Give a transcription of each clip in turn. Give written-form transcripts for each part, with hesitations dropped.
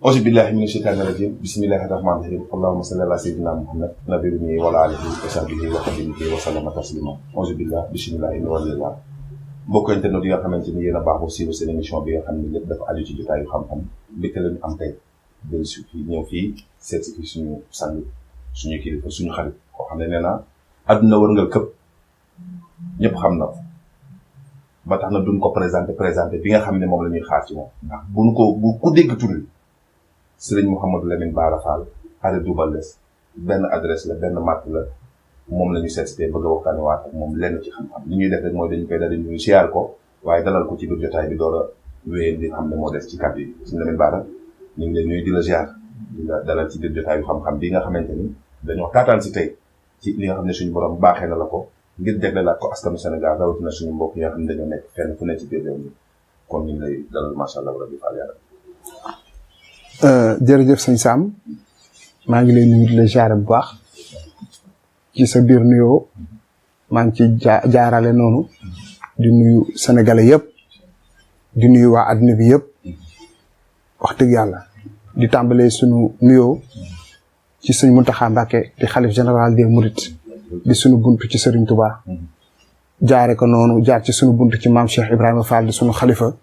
auzu billahi mina shaytani rajim bismillahi rahmani rahim allahumma salli ala sayyidina muhammad nabiyyi wa ala alihi wa sahbihi wa xadimihi wa sallama taslima auzu billahi bismillahi walillah mbokk internet yi nga xamante ni yéen a baaxoo suivre seen émission bi nga xam ne lépp dafa aju ci jotaayu xam-xam mbégte la ñu am tey del su fii ñëw fii seet si fii suñu sang suñu kilifa suñu xarit koo xam ne nee naa adduna wërngal këpp ñëpp xam na ba tax na duñ ko présenté bi nga xam ne moom la ñuy xaar ci moom ndax bu ku dégg tur bi Sëriñ Mouhamadou Lamine Bara Fall arrêt Double Less benn adresse la benn matt la moom la ñu seet bëgg a waxtaane waat ak moom lenn ci xam-xam li ñuy def rek mooy dañu koy daldi ñuy siyaar ko waaye dalal ko ci biir jotaay bi door a wéyal di xam ne moo des ci kàddu yi Sëriñ Lamine Bara ñu ngi leen ñuy di la ziar di la dalal ci biir jotaay yu xam-xam bi nga xamante ni dañoo taataan si tey ci li nga xam ne suñu borom baaxee na la ko ngir jaglelaat ko askanu Sénégal rawatina suñu mbokk yi nga xam ne dañoo nekk fenn fu ne ci biir réew mi kon ñu ngi lay dalal macha allah rabbi Fall yàlla. jërëjëf sëñ Sam maa ngi lay nuyu di la ziar bu baax ci sa biir nuyoo maa ngi ci jaarale noonu di nuyu sénégalais yëpp di nuyu waa adduna bi yëpp wax dëgg yàlla di tàmbalee sunu nuyoo ci sëñ Mountakha Mbacké di xalif général des Mourides di sunu buntu ci Serigne Touba jaare ko noonu jaar ci sunu buntu ci maam Cheikh Ibrahima Fall di sunu xalifa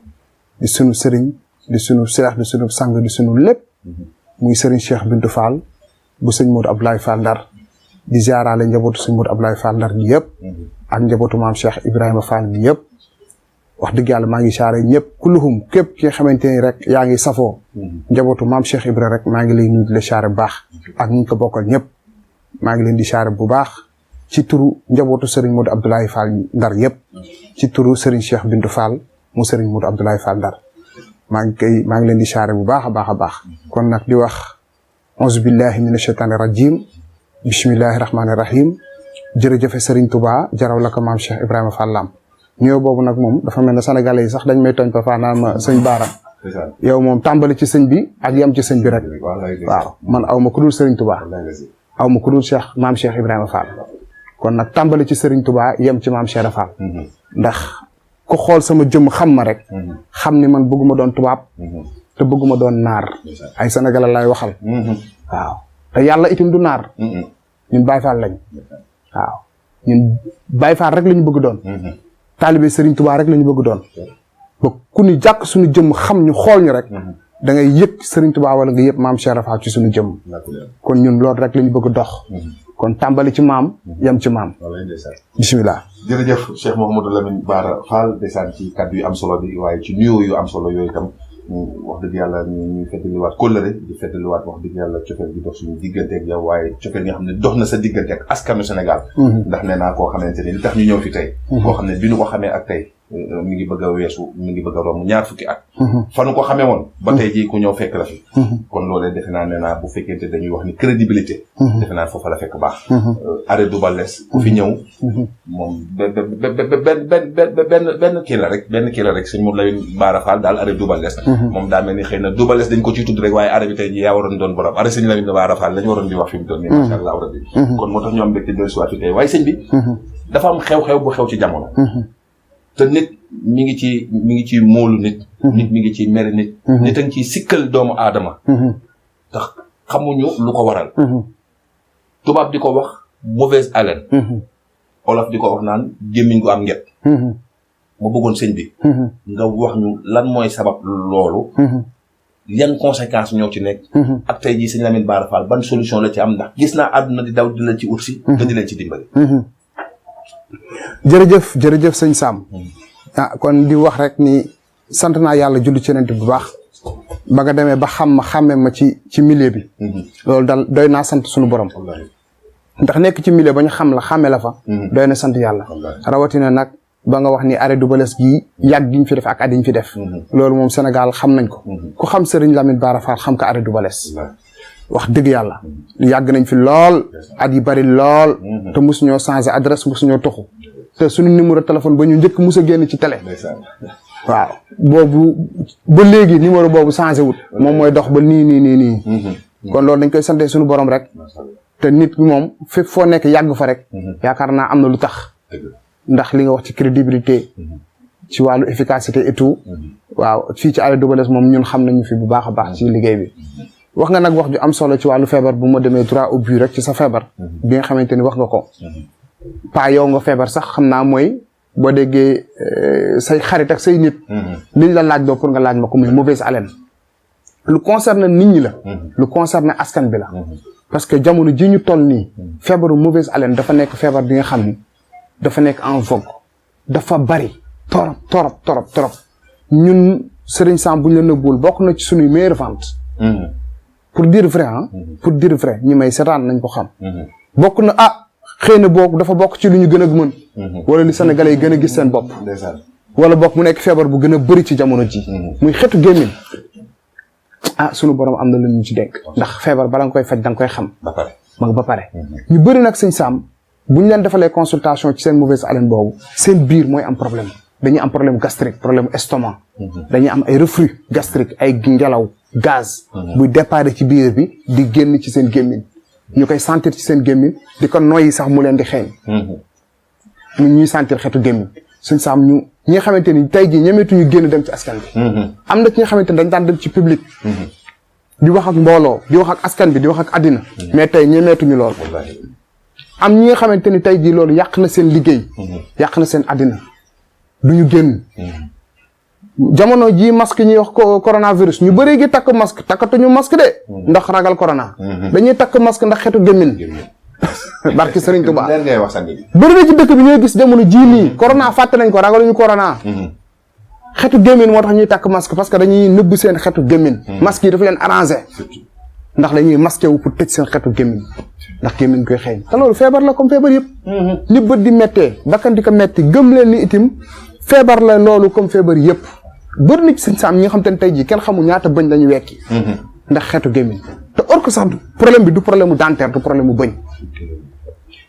di sunu Serigne di sunu seex di sunu sang di sunu lépp muy Serigne Cheikh Bintou Fall bu sëñ Modou Abdoulaye Fall Ndar di jaarale njabootu sëñ Modou Abdoulaye Fall Ndar gi yëpp ak njabootu maam Cheikh Ibrahima Fall gi yëpp wax dëgg yàlla maa ngi saare ñëpp kulluhum képp ki nga xamante ni rek yaa ngi safoo njabootu maam Cheikh Ibrahima rek maa ngi lay nuyu di la saare bu baax ak ñu ko bokkal ñëpp maa ngi leen di saare bu baax ci turu njabootu Serigne Modou Abdoulaye Fall Ndar yëpp ci turu Serigne Cheikh Bintou Fall mu Serigne Modou Abdoulaye Fall Ndar maa ngi leen di saare bu baax a baax a baax kon nag di wax auzu billahi mina shaytani rajim bismillahi rahmani rahim jërëjëfe Serigne Touba jaraw la ko maam Cheikh Ibrahima Fall Lamp ñëw boobu nag moom dafa mel ne sénégalais yi sax dañ may tooñ parfois naan ma sëñ Bara yow moom tàmbali ci sëñ bi ak yam ci sëñ bi rek waaw man aw ma ku dul Serigne Touba aw ma ku dul maam Cheikh Ibrahima Fall kon nag tàmbali ci Serigne Touba yem ci maam Cheikh Fall ndax ku xool sama jëmm xam ma rek xam ni man bëgguma doon tubaab te bëgguma doon naar ay sénégalais lay waxal waaw te yàlla itam du naar ñun Baye Fall lañ waaw ñun Baye Fall rek la ñu bëgg doon taalibe Serigne Touba rek la ñu bëgg doon ba ku ñu jàkk suñu jëmm xam ñu xool ñu rek da ngay yëg Serigne Touba wala nga yëpp maam Cheikh Fall ci suñu jëmm kon ñun loolu rek la ñu bëgg dox kon tàmbali ci maam yem ci maam bisimilah. jërëjëf Cheikh Mouhamadou Lamine Bara Fall ndeysaan ci kaddu yu am solo bi waaye ci nuyoo yu am solo yooyu itam wax dëgg yàlla ñuy feddaliwaat kóllëre di feddaliwaat wax dëgg yàlla cofeel gi dox suñu diggante ak yow waaye cofeel nga xam ne dox na sa diggante ak askanu Sénégal ndax nee naa koo xamante ni li tax ñu ñëw fi tey koo xam ne bi ñu ko xamee ak tey mi ngi bëgg a weesu mi ngi bëgg a romb ñaar fukki at fa nu ko xamee woon ba tey jii ku ñëw fekk la fi kon loolee defe naa nee naa bu fekkente dañuy wax ni crédibilité defe naa foofa la fekk baax arrêt Double Less ku fi ñëw moom benn kii la rek sëñ Modou Lamine Bara Fall daal arrêt Double Less moom daa mel ni xëy na Double Less dañ ko ciy tudd rek waaye arrêt bi tey jii yaa waroon doon borom arrêt sëñ Lamine Bara Fall lañu waroon di wax fi mu toll nii masha Allah rabbi kon moo tax ñu am mbégte dellu si waat fi tey waaye sëñ bi dafa am xew-xew bu xew ci jamono te nit mi ngi ci móolu nit mi ngi ci mere nit nit a ngi ciy sikkal doomu aadama tax xamuñu lu ko waral tubaab di ko wax mauvaise haleine olof di ko wax naan gémmiñ gu am nget ma bëggoon sëñ bi nga wax ñu lan mooy sabab loolu yan conséquences ñoo ci nekk ak tey jii sëñ Lamine Bara Fall ban solution la ci am ndax gis naa àdduna di daw di la ci utsi te di leen ci dimbali jërëjëf sëñ Sam kon di wax rek ni sant naa yàlla julli ci Yonent bu baax ba nga demee ba xàmme ma ci milieu bi loolu daal doy naa sant suñu borom ndax nekk ci milieu ba ñu xam la xàmme la fa doy na sant yàlla rawatina nag ba nga wax ni arrêt Double Less gi yàgg gi ñu fi def ak at yi ñu fi def loolu moom Sénégal xam nañ ko ku xam Serigne Lamine Bara Fall xam ko arrêt Double Less wax dëgg yàlla yàgg nañ fi lool at yi bari lool te mosuñoo changé adresse mosuñoo toxu te suñu numéro téléphone ba ñu njëkk mos a génn ci télé waaw boobu ba léegi numéro boobu changé wut moom mooy dox ba nii kon loolu dañ koy sante suñu borom rek te nit ki moom fépp foo nekk yàgg fa rek yaakaar naa am na lu tax ndax li nga wax ci crédibilité ci wàllu efficacité et tout waaw fii ci Allée Doubalès moom ñun xam nañu fi bu baax a baax ci liggéey bi wax nga nag wax ju am solo ci wàllu feebar bu ma demee droit au but rek ci sa feebar bi nga xamante ni wax nga ko pas yow nga feebar sax xam naa mooy boo déggee say xarit ak say nit liñ la laaj doo pour nga laaj ma ko muy mauvaise haleine lu concerne nit ñi la lu concerne askan bi la parce que jamono ji ñu toll nii feebaru mauvaise haleine dafa nekk feebar bi nga xam ni dafa nekk en vogue dafa bari torop ñun Serigne Sam bu ñu la nëbbul bokk na ci suñuy meilleure vente pour dire vrai pour dire vrai ñi may seetaan nañ ko xam bokk na xëy na boobu dafa bokk ci lu ñu gën a mën wala li Sénégalais yi gën a gis seen bopp wala bokk mu nekk feebar bu gën a bëri ci jamono ji muy xetu gémmiñ sunu borom am na lu ñu ci dénk ndax feebar bala nga koy faj da nga koy xam ba pare ñu bëri nag sëñ Sam bu ñu leen defalee consultation ci seen mauvaise haleine boobu seen biir mooy am problème dañuy am problème gastrique problème estomac dañuy am ay reflux gastrique ay ngelaw gaz buy départ ci biir bi di génn ci seen gémmiñ ñu koy sentir ci seen gémmiñ di ko noyyi sax mu leen di xeeñ ñuy sentir xetu gémmiñ sëñ Sam ñi nga xamante ni tey jii ñemeetuñu génn dem ci askan bi am na ci nga xamante ni dañ daan dem ci public di wax ak mbooloo di wax ak askan bi di wax ak àddina mais tey ñemeetuñu lool am ñi nga xamante ni tey jii loolu yàq na seen liggéey yàq na seen àddina duñu génn jamono ji masque ñuy wax coronavirus ñu bëree gi takk masque takkatuñu masque de ndax ragal corona dañuy takk masque ndax xetu gémmiñ barki Serigne Touba bëri na ci dëkk bi ñooy gis jamono ji nii corona fàtte nañ ko ragaluñu corona xetu gémmiñ moo tax ñuy takk masque parce que dañuy nëbb seen xetu gémmiñ masque yi dafa leen arrangé ndax dañuy masqué wu pour tëj seen xetu gémmiñ ndax gémmiñ koy xeeñ te loolu feebar la comme feebar yëpp ni bët di méttee bakkan di ko metti gëm leen ni itim feebar la loolu comme feebar yëpp bëri na ci sëñ Sam ñi nga xam te ne tey jii kenn xamul ñaata bëñ lañu wekki ndax xetu gémmiñ te or que sax problème bi du problème mu dentaire du problème mu bëñ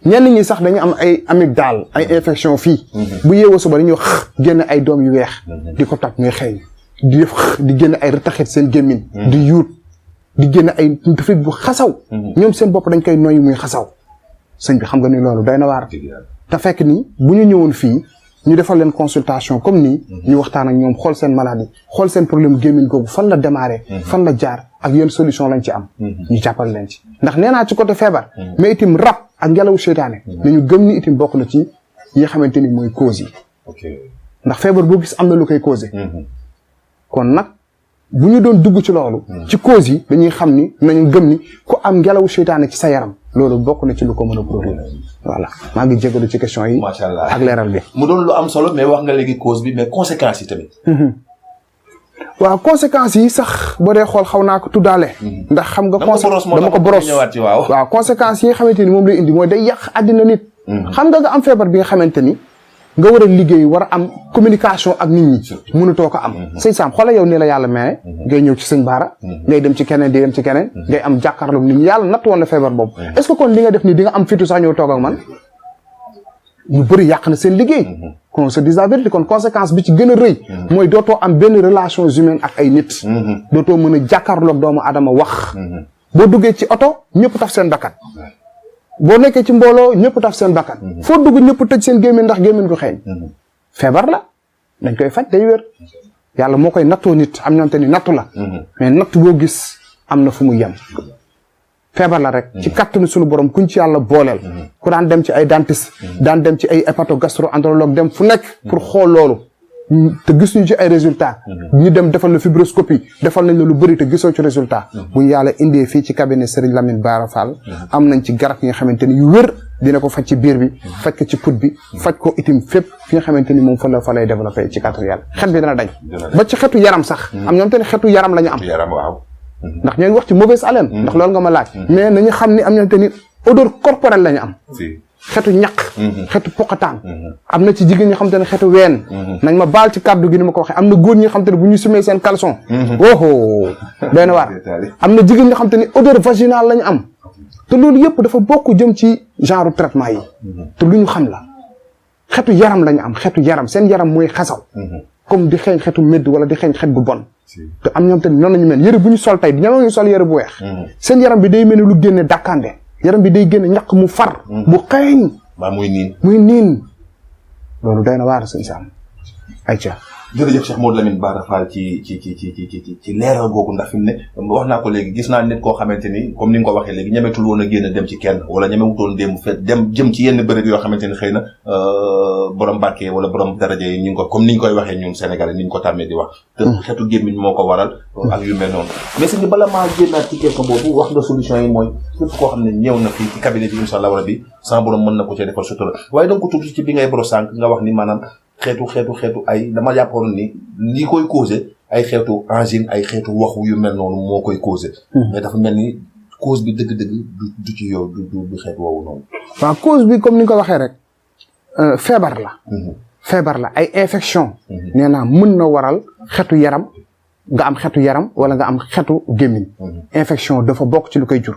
ñenn ñi sax dañu am ay amygdale ay infection fii bu yeewoo suba dañuy wax génn ay doom yu weex di ko toj muy xeeñ di def di génn ay retaxit seen gémmiñ di yuut di génn ay tuflit bu xasaw ñoom seen bopp dañ koy noyyi muy xasaw sëñ bi xam nga ni loolu doy na waar te fekk ni bu ñu ñëwoon fii ñu defal leen consultation comme nii ñu waxtaan ak ñoom xool seen maladie xool seen problème gémmiñ googu fan la démarré fan la jaar ak yenn solution lañ ci am ñu jàppal leen ci ndax nee naa ci côté feebar mais itim rab ak ngelawu seytaane nañu gëm ni itim bokk na ci yi nga xamante ni mooy cause yi ndax feebar boo gis am na lu koy causé kon nag bu ñu doon dugg ci loolu ci cause yi dañuy xam ni nañu gëm ni ku am ngelawu seytaane ci sa yaram loolu bokk na ci lu ko mën a produire voilà maa ngi jégalu ci question yi macha allah ak leeral bi mu doon lu am solo mais wax nga léegi cause bi mais conséquences yi tamit waaw conséquences yi sax boo dee xool xaw naa ko tuddaale ndax xam nga dama ko boros waaw conséquences yi nga xamante ni moom lay indi mooy day yàq àddina nit xam nga am feebar bi nga xamante ni nga war a liggéey war a am communication ak nit ñi mënutoo ko am sëñ Sam xoolal yow nii la yàlla maye ngay ñëw ci sëñ Baara ngay dem ci keneen di dem ci keneen ngay am jàkkaarloog nit ñi yàlla natt woon na feebar boobu est-ce que kon li nga def nii di nga am fitu sax ñëw toog ak man ñu bëri yàq na seen liggéey qu'on se dise la vérité kon conséquence bi ci gën a rëy mooy dootoo am benn relations humaines ak ay nit dootoo mën a jàkkaarloog doomu adama wax boo duggee ci oto ñëpp taf seen bakkan boo nekkee ci mbooloo ñëpp taf seen bakkan foo dugg ñëpp tëj seen gémmiñ ndax gémmiñ ko xeeñ feebar la dañ koy faj day wér yàlla moo koy nattoo nit am ñoom te ni nattu la mais natt boo gis am na fu mu yem feebar la rek ci kattanu suñu borom kuñ ci yàlla booleel ku daan dem ci ay dentiste daan dem ci ay hépatogastro-entérologue dem fu nekk pour xool loolu te gis ñu ci ay résultats ñu dem defal la fibroscopie defal nañ la lu bëri te gisoo ci résultat bu ñu yàlla indee fii ci cabinet Serigne Lamine Bara Fall am nañ ci garab yi nga xamante ni yu wér dina ko faj ci biir bi faj ko ci put bi faj ko itim fépp fi nga xamante ni moom fa lay développé ci kattan yàlla xet bi dana dañ ba ci xetu yaram sax am ñoom te ne xetu yaram la ñu am ndax ñoo ngi wax ci mauvaise haleine ndax loolu nga ma laaj mais nañu xam ni am ñoom te ni odeur corporelle la ñu am xetu ñaq xetu pokataan am na ci jigéen ñi xam te ne xetu ween nañ ma baal ci kàddu gi ni ma ko waxee am na góor ñi xam te ne bu ñu sumee seen caleçon oho doy na waar am na jigéen ñi xam te ne odeur vaginale la ñu am te loolu yëpp dafa bokk jëm ci genre traitement yi te lu ñu xam la xetu yaram la ñu am xetu yaram seen yaram mooy xasaw comme di xeeñ xetu médd wala di xeeñ xet gu bon te am ñoom te noonu lañu mel yëre bu ñu sol tey ñama ñu sol yëre bu weex seen yaram bi day mel ni lu génne dàkkande yaram bi day génne ñaq mu far bu xeeñ muy niin muy niin loolu day na waar sëñ Sam ayca jërëjëf Cheikh Modou Lamine Bara Fall ci leeral googu ndax fi mu ne wax naa ko léegi gis naa nit koo xamante ni comme ni nga ko waxee léegi ñemetul woon a génn dem ci kenn wala ñemewutoon dem jëm ci yenn bërëb yoo xamante ni xëy na borom barke wala borom daraja yi ñu ngi ko comme ni ñu koy waxee ñun Sénégalais ni ñu ko tàmmee di wax. te xeetu gémmiñ moo ko waral. ak yu mel noonu. mais sëñ bi bala maa génnaat ci question boobu wax nga solution yi mooy képp koo xam ne ñëw na fii ci cabinet bi incha allah rabbi sama borom mën na ko cee defal sutura waaye da nga ko tudd ci bi ngay boro sànq nga wax ni maanaam xeetu ay dama jàppoon ni li koy causé ay xeetu angine ay xeetu waxu yu mel noonu moo koy causé. mais dafa mel ni cause bi dëgg-dëgg du ci yow du xeetu woowu noonu. waaw cause bi comme ni nga ko waxee rek feebar la. feebar la ay infection. nee naa mën na waral xeetu yaram nga am xeetu yaram wala nga am xeetu gémmiñ. infection dafa bokk ci lu koy jur.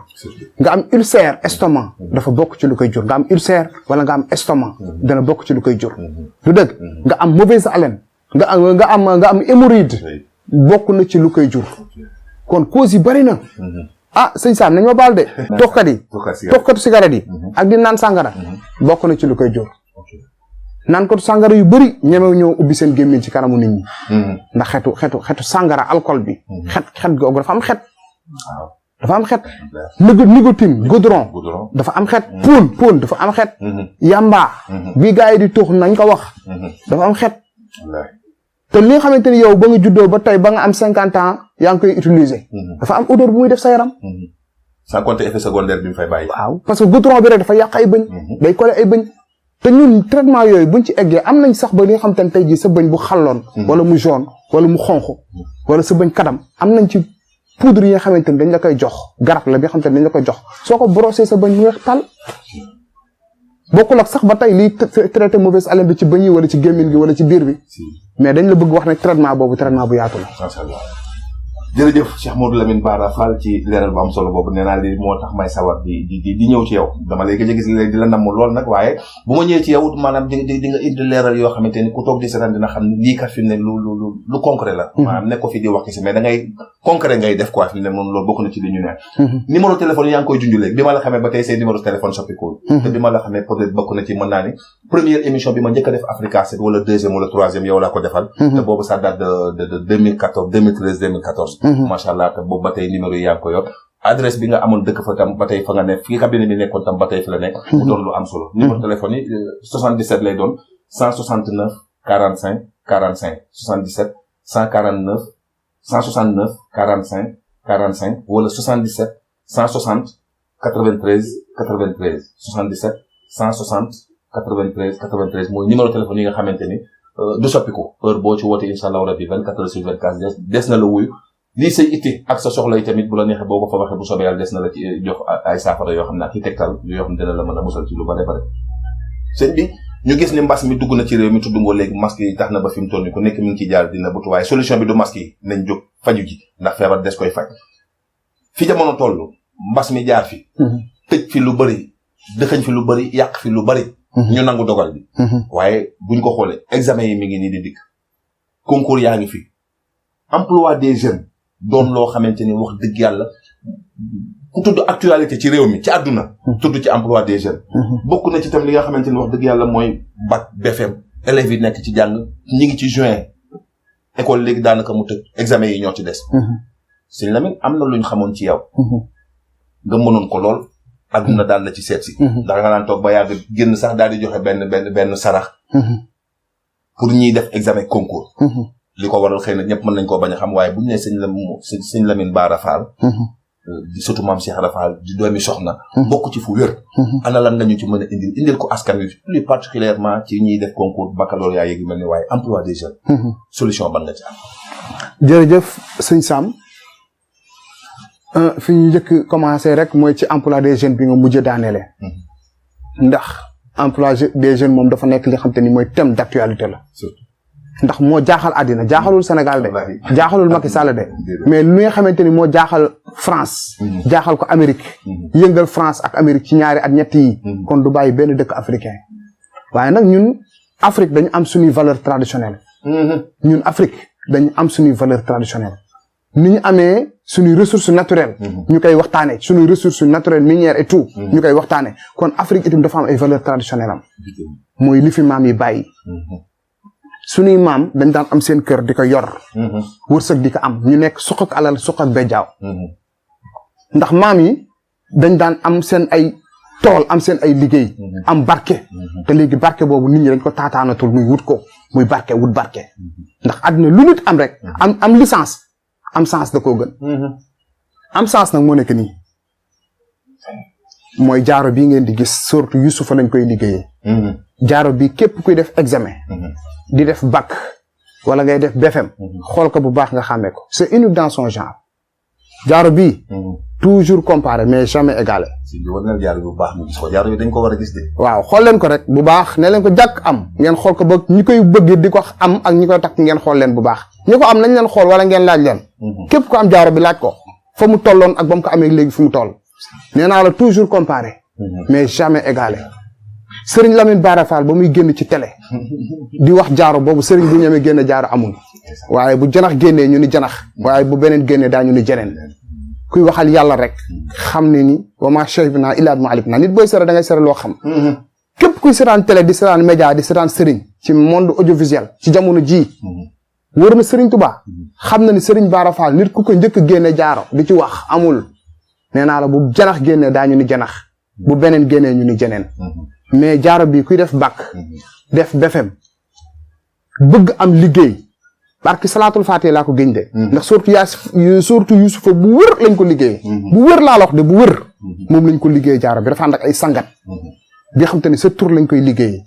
nga am ulcère estomac dafa bokk ci lu koy jur nga am ulcère wala nga am estomac dana bokk ci lu koy jur. du dëgg nga am mauvaise haleine nga am hémorroïde bokk na ci lu koy jur. kon cause yi bari na. Sëñ Sam nañ ma baal de. toxkatu cigarette yi. ak di naan sàngara. bokk na ci lu koy jur. naan ko sàngara yu bëri ñemew ñoo ubbi seen gémmiñ ci kanamu nit ñi. ndax xetu sàngara alcool bi. xet googu dafa am xet. dafa am xet. nicotine goudron. dafa am xet. poon dafa am xet. yamba. bi gars yi di tuux nañ ko wax. dafa am xet. te li nga xamante ni yow ba nga juddoo ba tey ba nga am 50 ans yaa ngi koy utiliser. dafa am odeur bu muy def sa yaram. sans compter effet secondaire bi mu fay bàyyi. waaw parce que goudron bi rek dafa yàq ay bëñ. day coller ay bëñ. te ñun traitement yooyu buñ ci eggee am nañ sax ba li nga xamante ne tey jii sa bëñ bu xalloon. wala mu jaune wala mu xonq wala sa bëñ kadam am nañ ci poudre yi nga xamante ni dañ la koy jox garab la bi nga xamante ni dañ la koy jox soo ko brossé sa bëñ mu weex tàll. bokkul ak sax ba tey liy traité mauvaise haleine bi ci bëñ yi wala ci gémmiñ gi wala ci biir bi. mais dañ la bëgg wax ne traitement boobu traitement bu yaatu la. macha allah jërëjëf Cheikh Modou Lamine Bara Fall ci leeral bu am solo boobu nee naa li moo tax may sawar di ñëw ci yow dama lay gëj a gis léegi di la namm lool nag waaye bu ma ñëwee ci yow maanaam di nga indi leeral yoo xamante ni ku toog di seetaan dina xam ne lii kat fi mu ne lu concret la. maanaam nekk ko fi di wax ci mais da ngay concret ngay def quoi fi mu ne moom loolu bokk na ci li ñu ne. numéro téléphone yaa ngi koy junj léegi bi ma la xamee ba tey say numéro téléphone soppikuwul. te bi ma la xamee peut-être bokk na ci mën naa ni première émission bi ma njëkk a def Africa 7 wala deuxième wala troisième yow laa ko defal. te boobu ça date de 2014 2013 2014. macha allah boobu ba tey numéro yi yaa ngi ko yor adresse bi nga amoon dëkk fa tam ba tey fa nga ne fii cabinet bi nekkoon tam ba tey fi la nekk mu doon lu am solo numéro téléphone yi 77 lay doon 169 45 45 77 149 169 45 45 wala 77 160 93 93 77 160 93 93 mooy numéro téléphone yi nga xamante ni du soppiku heure boo ci woote incha allah rabbi 24 heures sur 24 des na la wuyu lii say itti ak sa soxla yi tamit bu la neexee boo ko fa waxee bu soobee yàlla des na la ci jox ay saafara yoo xam ne ak i tegtal yoo xam ne dina la mën a musal ci lu bare bare sëñ bi ñu gis ni mbas mi dugg na ci réew mi tudd nga léegi masque yi tax na ba fi mu toll nii ku nekk mi ngi ciy jaar dina butu waaye solution bi du masque yi nañ jóg faju ji ndax feebar des koy faj fi jamono toll mbas mi jaar fi tëj fi lu bëri dëxëñ fi lu bëri yàq fi lu bëri ñu nangu dogal bi waaye buñ ko xoolee examen yi mi ngi nii di dikk concours yaa ngi fi emploi des jeunes doon loo xamante ni wax dëgg yàlla ku tudd actualité ci réew mi ci àdduna tudd ci emploi des jeunes bokk na ci tam li nga xamante ni wax dëgg yàlla mooy bac BFM élèves yi nekk ci jàng ñi ngi ci juin école léegi daanaka mu tëj examen yi ñoo ci des sëñ Lamine am na luñ xamoon ci yow nga mënoon ko lool àdduna daal la ci seet si ndax nga naan toog ba yàgg génn sax daal di joxe benn sarax pour ñiy def examen concours li ko waral xëy na ñëpp mën nañ koo bañ a xam waaye bu ñu nee sëñ Lamine Bara Fall di surtout maam Cheikh Ibra Fall di doomi soxna bokk ci fu wér ana lan nga ñu ci mën a indil ko askan wi plus particulièrement ci ñiy def concours baccalauréat yeegi mel ni waaye emploi des jeunes solution ban nga ci am jërëjëf sëñ Sam fi ñu njëkk commencé rek mooy ci emploi des jeunes bi nga mujj daaneele ndax emploi des jeunes moom dafa nekk li xam te ni mooy thème d'actualité la ndax moo jaaxal àddina jaaxalul Sénégal de jaaxalul Macky Sall de mais li nga xamante ni moo jaaxal France jaaxal ko Amérique yëngal France ak Amérique ci ñaari at ñett yi kon du bàyyi benn dëkk africain waaye nag ñun Afrique dañu am suñuy valeur traditionnelle ñun Afrique dañu am suñuy valeur traditionnelle ni ñu amee suñuy ressources naturelles ñu koy waxtaane suñuy ressources naturelles minières et tout ñu koy waxtaane kon Afrique itam dafa am ay valeurs traditionnelles am mooy li fi maam yi bàyyi suñuy maam dañ daan am seen kër di ko yor wërsëg di ko am ñu nekk suq ak alal suq ak bejjaaw ndax maam yi dañ daan am seen ay tool am seen ay liggéey am barke te léegi barke boobu nit ñi dañ ko taataanatul muy wut ko muy barke wut barke ndax àdduna lu nit am rek am licence am sens da koo gën am sens nag moo nekk nii mooy jaaro bii ngeen di gis surtout Yusufa lañ koy liggéeyee jaaro bi képp kuy def examen di def bac wala ngay def BFM xool ko bu baax nga xàmmee ko c'est unique dans son genre jaaro bii toujours comparé mais jamais égalé. si bi war na jaaro bu baax ñu gis ko jaaro yi dañ ko war a gis de. waaw xool leen ko rek bu baax ne leen ko jàkk am ngeen xool ko ba ñi koy bëgg di ko am ak ñi koy takk ngeen xool leen bu baax ñi ko am nañ leen xool wala ngeen laaj leen képp ko am jaaro bi laaj ko fa mu tolloon ak ba mu ko amee léegi fu mu toll nee naa la toujours comparé mais jamais égalé. Sëriñ Lamine Bara Fall ba muy génn ci télé di wax jaaro boobu sëriñ bu ñemee génn jaaro amul waaye bu janax génnee ñu ni janax waaye bu beneen génnee daa ñu ni jeneen kuy waxal yàlla rek xam ne ni wa ma shahidna illa bima alimna nit booy sere da ngay sere loo xam képp kuy seetaan télé di seetaan média di seetaan sëriñ ci monde audiovisuel ci jamono ji wër na sëriñ Tuubaa xam na ni sëriñ Bara Fall nit ku ko njëkk génne jaaro di ci wax amul nee naa la bu janax génnee daa ñu ni janax bu beneen génnee ñu ni jeneen mais jaaro bi kuy def bac def BFM bëgg am liggéey barki salaatul faatee laa ko géñ de ndax surtout Yusufa bu wër lañ ko liggéey bu wër laa la wax de bu wër moom lañ ko liggéey jaaro bi dafa ànd ak ay sangat bi xam te ne sa tur lañ koy liggéey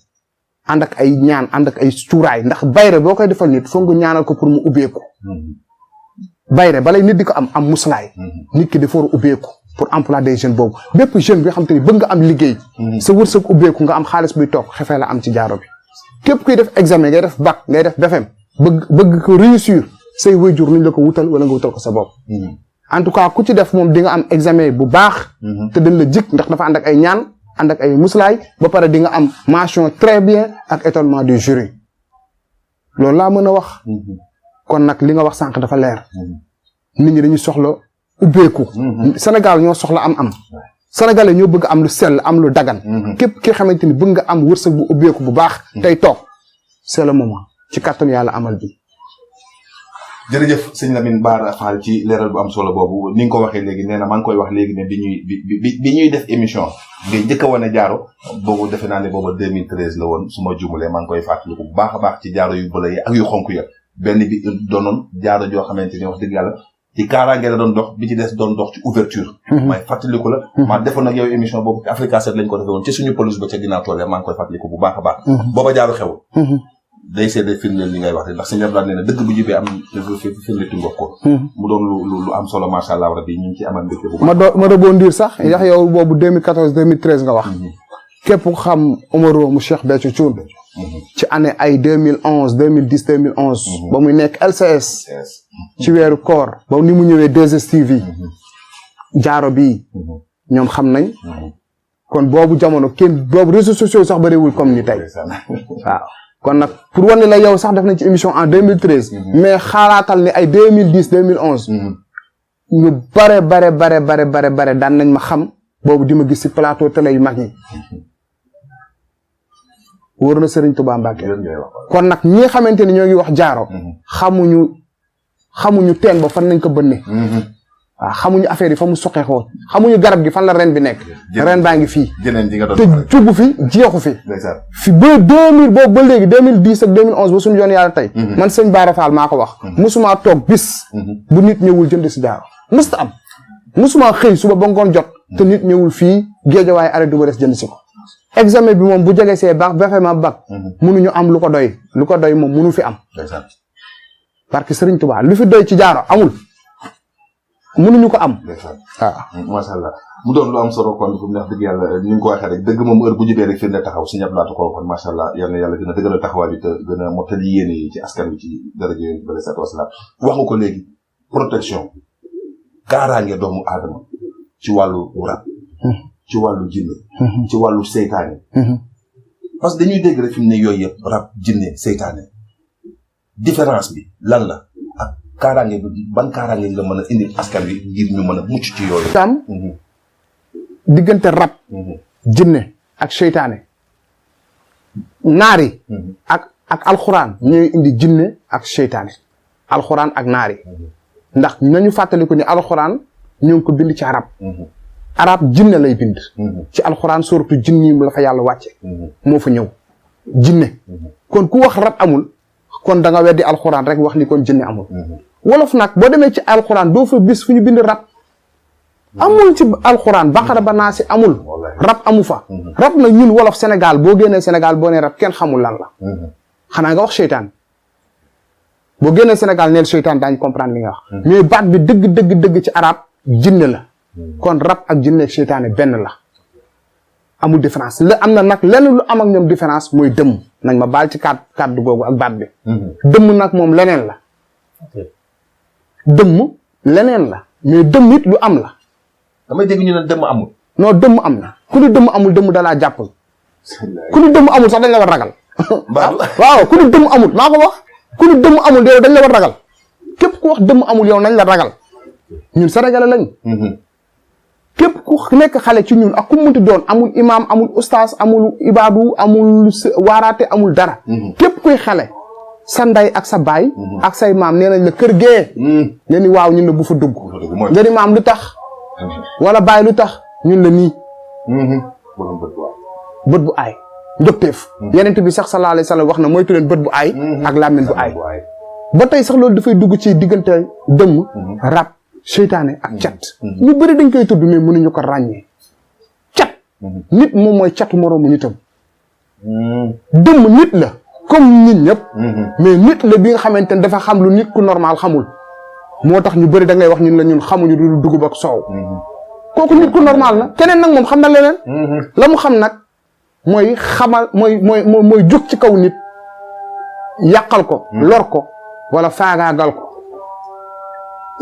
ànd ak ay ñaan ànd ak ay cuuraay ndax bayre boo koy defal nit foog nga ñaanal ko pour mu ubbeeku bayre balay nit di ko am muslaay nit ki dafa war a ubbeeku pour emploi des jeunes boobu bépp jeune bi nga xam te ni bëgg nga am liggéey sa wërsëg ubbeeku nga am xaalis buy toog xefee la am ci jaaro bi képp kuy def examen ngay def bac ngay def BFM bëgg ko réussir say waajur nuñ la ko wutal wala nga wutal ko sa bopp en tout cas ku ci def moom di nga am examen bu baax te dañ la jik ndax dafa ànd ak ay ñaan ànd ak ay muslaay ba pare di nga am mention très bien ak étonnement du jury loolu laa mën a wax kon nag li nga wax sànq dafa leer nit ñi dañuy soxla ubbeeku Sénégal ñoo soxla am sénégalais ñoo bëgg am lu sell am lu dagan képp ki xamante ni bëgg nga am wërsëg bu ubbeeku bu baax tey toog c'est le moment ci kàttanu yàlla amal bi jërëjëf sëñ Lamine Bara Fall ci leeral bu am solo boobu ni nga ko waxee léegi nee na maa ngi koy wax léegi ne bi ñuy def émission nga njëkk a wane jaaro boobu defe naa ne booba 2013 la woon su ma juumalee maa ngi koy fàttaliku bu baax a baax ci jaaro yu bëla yi ak yu xonk ya benn bi doonoon jaaro joo xamante ni wax dëgg yàlla ci kaaraange la doon dox bi ci des doon dox ci ouverture may fàttaliku la maa defoon nag yow émission boobu ci Africa 7 lañ ko defee woon ci suñu pelouse ba ca ginnaaw tool maa ngi koy fàttaliku bu baax a baax booba jaaro xew day seede firndeel li ngay wax ndax sëñ Abdoulaye nee na dëgg bu jubee am firnde tu ngox ko mu doon lu am solo macha allah rabbi ñu ngi ci amal mbégte bu baax ma rebondir sax ndax yow boobu 2014 2013 nga wax képp ku xam Omaro mu Cheikh Béthio Thioune ci année ay 2011 2010 2011 ba muy nekk LCS ci weeru koor ba ni mu ñëwee 2STV jaaro bi ñoom xam nañ kon boobu jamono boobu réseaux sociaux sax bëriwul comme ni tey waaw kon nag pour wane la yow sax def nañ ci émission en 2013 mais xalaatal ni ay 2010 2011 ñu bare daan nañ ma xam boobu di ma gis ci plateau télé yu mag yi wóor na Serigne Touba Mbacké kon nag ñi nga xamante ni ñoo ngi wax jaaro xamuñu teen ba fan nañ ko bënne waaw xamuñu affaire yi fa mu soqeekoo xamuñu garab gi fan la ren bi nekk ren baa ngi fii te jubbu fi jeexu fi ba 2000 boobu ba léegi 2010 ak 2011 ba suñu yoon yàlla tey man sëñ Bara Fall maa ko wax musuma toog bis bu nit ñëwul jënd si jaaro musta am musuma xëy suba ba ngoon jot te nit ñëwul fii Géejawaay arrêt du ba des jënd si ko examen bi moom bu jege see baax BFEM ma bac mënuñu am lu ko doy moom mënu fi am parce que Serigne Touba lu fi doy ci jaaro amul mënuñu ko am. waaw macha allah mu doon lu am solo kon fu mu neex dëgg yàlla ni nga ko waxee rek dëgg moom heure bu jubee rek fi ne taxaw si ñëpp laatu ko kon macha allah yal na yàlla gën a dëgëral taxawaay bi te gën a mottali yéene yi ci askan wi ci daraja yonent bi alayhi salaatu wasalaam wax nga ko léegi protection kaaraange doomu aadama ci wàllu rab ci wàllu jinne ci wàllu seytaane parce que dañuy dégg rek fi mu ne yooyu yëpp rab jinne seytaane différence bi lan la ak kaaraange bi ban kaaraange la mën a indi askan wi ngir ñu mën a mucc ci yooyu. tam diggante rab jinne ak seytaane naari ak ak alxuraan ñooy indi jinne ak seytaane alxuraan ak naari ndax nañu fàttaliku ni alxuraan ñoo ngi ko bind ci arab jinne lay bind ci alxuraan surtout jinne yi la fa yàlla wàcce moo fa ñëw jinne kon ku wax rab amul kon da nga weddi alxuraan rek wax ni kon jinne amul wolof nag boo demee ci alxuraan doo fa bis fu ñu bind rab amul ci alxuraan baqara ba naa si amul rab amu fa rab nag ñun wolof Sénégal boo génnee Sénégal boo nee rab kenn xamul lan la xanaa nga wax seytaan boo génnee Sénégal neel seytaan daañu comprendre li nga wax mais baat bi dëgg ci arab jinne la kon rab ak jinne ak seytaane benn la amul différence la am na nag lenn lu am ak ñoom différence mooy dëmm nañ ma baal ci kàddu googu ak baat bi dëmm nag moom leneen la dëmm leneen la mais dëmm it lu am la damay dégg ñu ne dëmm amul non dëmm am na ku ni dëmm amul dëmm dalaa jàpp ku ni dëmm amul sax dañ la war ragal waaw ku ni dëmm amul maa ko wax ku ni dëmm amul yow dañ la war ragal képp ku wax dëmm amul yow nañ la ragal ñun Sénégalais lañ képp ku nekk xale ci ñun ak ku munti doon amul imam amul ustaas amul ibaadu amul waaraate amul dara képp kuy xale sa ndey ak sa baay ak say maam nee nañ la kër gee nga ni waaw ñun la bu fa dugg nga ni maam lu tax wala baay lu tax ñun la nii bët bu aay njëkteef yeneen bi sax sallallahu alayhi wa sallam wax na moytu leen bët bu aay ak làmmiñ bu aay ba tey sax loolu dafay dugg ci diggante dëmm rab seytaane ak cat ñu bëri dañ koy tudd mais mënuñu ko ràññee cat nit moom mooy catu moroomu nitam dëmm nit la comme nit ñëpp mais nit la bi nga xamante ne dafa xam lu nit ku normal xamul moo tax ñu bëri da ngay wax ñun la ñun xamuñu du dugub ak soow kooku nit ku normal na keneen nag moom xam na leneen la mu xam nag mooy xamal mooy jóg ci kaw nit yàqal ko lor ko wala faagaagal ko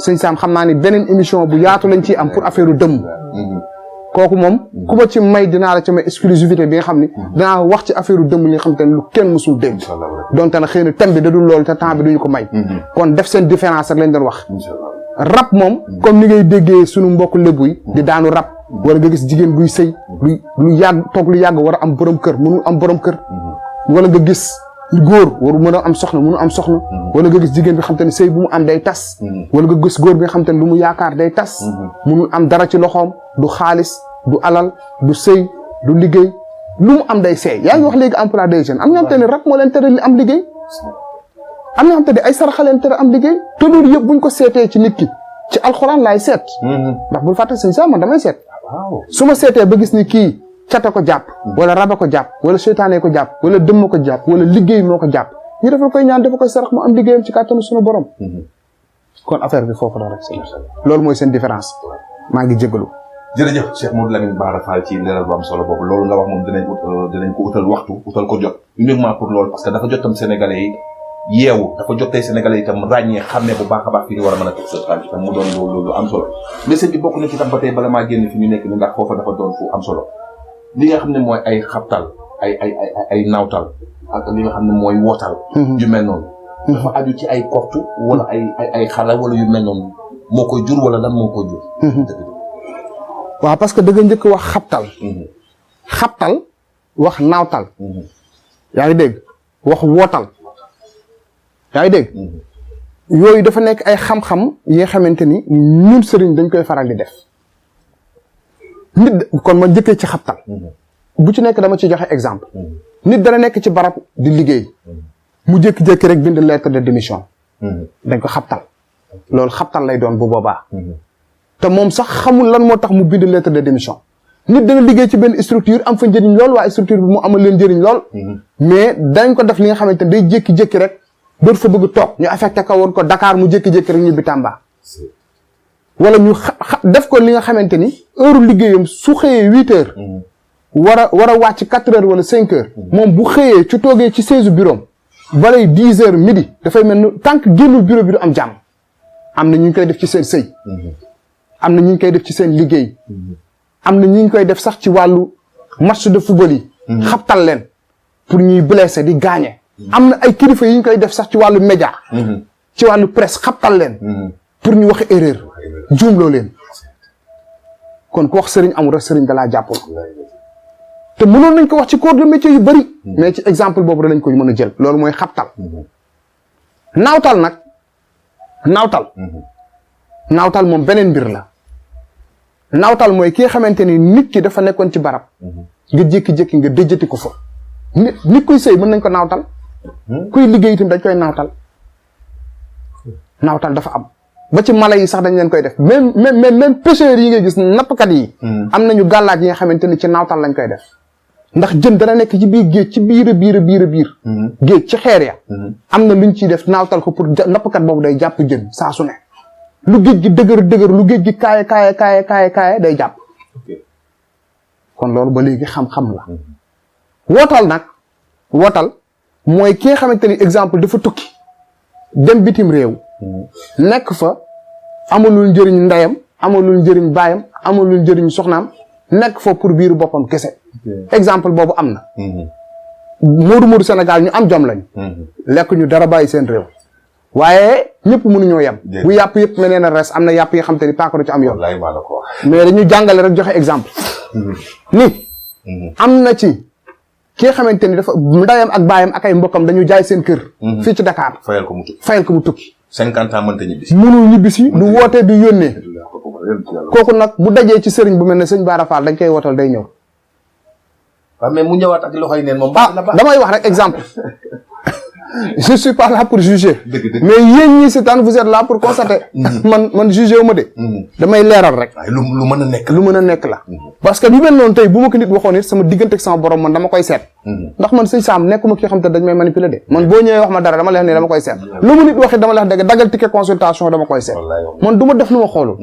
sëñ Sam xam naa ni beneen émission bu yaatu lañ ciy am pour affaire u dëmm kooku moom ku ma ci may dinaa la ci may exclusivité bi nga xam ni dinaa wax ci affaire u dëmm li nga xam te ne lu kenn mësul dégg donte na xëy na thème bi da dul loolu te temps bi duñu ko may kon def seen différence rek lañ doon wax rab moom comme ni ngay déggee suñu mbokk lébu yi di daanu rab wala nga gis jigéen buy sëy lu yàgg toog lu yàgg war a am borom kër mënul am borom kër wala nga gis góor waru mën a am soxna mënu am soxna wala nga gis jigéen bi xam te ne sëy bu mu am day tas wala nga gis góor bi nga xam te ne lu mu yaakaar day tas mënul am dara ci loxoom du xaalis du alal du sëy du liggéey lu mu am day seey yaa ngi wax léegi emploi des jeunes am ñoo xam te ne rab moo leen tere li am liggéey am ñoo xam te ne ay saraxa leen tere am liggéey te loolu yëpp buñ ko seetee ci nit ki ci alxuraan laay seet ndax bul fàtte sëñ Sam man damay seet su ma seetee ba gis ni kii cata ko jàpp wala raba ko jàpp wala seytaane ko jàpp wala dëmm ko jàpp wala liggéey moo ko jàpp ñu defal koy ñaan dafa koy sarax mu am liggéeyam ci kàttanu suñu borom kon affaire bi foofu la rek loolu mooy seen différence maa ngi jégalu jërëjëf Cheikh Modou Lamine Bara Fall ci leeral bu am solo boobu loolu nga wax moom dinañ ko utal waxtu utal ko jot uniquement pour loolu parce que dafa jot tam sénégalais yi yeewu dafa jot tey sénégalais yi tam ràññee xam ne bu baax a baax fii ni war a mën a teg sa tànk tam mu doon lu am solo mais sëñ bi bokk na ci tam ba tey bala maa génn fi ñu nekk ni ndax foofa dafa doon fu am solo li nga xam ne mooy ay xabtal ay naawtal ak li nga xam ne mooy wootal yu mel noonu dafa aju ci ay kortu wala ay xala wala yu mel noonu moo koy jur wala lan moo koy jur waaw parce que da nga njëkk wax xabtal wax naawtal yaa ngi dégg wax wootal yaa ngi dégg yooyu dafa nekk ay xam-xam yi nga xamante ni ñun sëriñ dañ koy faral di def nit kon ma njëkkee ci xabtal bu ci nekk dama ci joxe exemple nit dana nekk ci barab di liggéey mu jékki-jékki rek bind lettre de démission dañ ko xabtal loolu xabtal lay doon bu boobaa te moom sax xamul lan moo tax mu bind lettre de démission nit dana liggéey ci benn structure am fa njëriñ lool waa structure bi mu amal leen njëriñ lool mais dañ ko def li nga xamante ne day jékki-jékki rek dootu fa bëgg toog ñu affecté ko woon ko Dakar mu jékki-jékki rek ñibbi Tamba wala ñu def ko li nga xamante ni heure liggéeyam su xëyee 8 heures war a wàcc 4 heures wala 5 heures moom bu xëyee ci toogee ci 16 bureau balay 10 heures midi dafay mel ni tant que génnul bureau bi du am jàmm am na ñu ngi koy def ci seen sëy am na ñu ngi koy def ci seen liggéey am na ñu ngi koy def sax ci wàllu match de football yi xabtal leen pour ñuy blessé di gaañe am na ay kilifa yi ñu koy def sax ci wàllu média ci wàllu presse xabtal leen pour ñu waxe erreur juumloo leen kon ku wax sëriñ amul rek sëriñ da laa jàppul te mënoon nañ ko wax ci corps de métier yu bëri mais ci exemple boobu lañ ko mën a jël loolu mooy xabtal naawtal nag naawtal moom beneen mbir la naawtal mooy ki nga xamante ni nit ki dafa nekkoon ci barab nga jékki-jékki nga déjjati ko fa nit kuy sëy mën nañ ko naawtal kuy liggéey itam dañ koy naawtal dafa am ba ci mala yi sax dañ leen koy def même pêcheurs yi nga gis nappkat yi am nañu gàllaaj yi nga xamante ni ci naawtal lañ koy def ndax jën dana nekk ci biir géej ci biir géej ci xeer ya am na luñ ciy def naawtal ko pour nappkat boobu day jàpp jën saa su ne lu géej gi dëgër lu géej gi kaaye day jàpp kon loolu ba léegi xam-xam la wootal mooy ki nga xamante ni exemple dafa tukki dem bitim réew nekk fa amalul njëriñ ndeyam amalul njëriñ baayam amalul njëriñ soxnaam nekk fa pour biiru boppam kese exemple boobu am na moodu Sénégal ñu am jom lañu lekk ñu dara bàyyi seen réew waaye ñëpp mënuñoo yem bu yàpp yëpp mel na res am na yàpp yi xam te ni paakaru ci am yoon mais dañu jàngale rek joxe exemple ni am na ci ki nga xamante ni dafa ndayam ak baayam ak ay mbokkam dañu jaay seen kër fii ci Dakar fayal ko mu tukki 50 ans mënta ñibbisi mënul ñibbisi du wootee du yónnee kooku nag bu dajee ci sëriñ bu mel ne sëñ Bara Fall dañ koy wootal day ñëw waaw mais mu ñëwaat ak loxoy neen moom damay wax rek exemple je suis pas là pour juger mais yéen ñi seetaan vous êtes là pour constater man juger wu ma de damay leeral rek lu mën a nekk lu mën a nekk la parce que lu mel noonu tey bu ma ko nit waxoon it sama diggante ak sama borom man dama koy seet ndax man sëñ Sam nekkuma ki xam te dañ may manipuler de man boo ñëwee wax ma dara dama leex ne dama koy seet lu ma nit waxee dama leex dëgg dagal ticket consultation dama koy seet man du ma def lu ma xoolul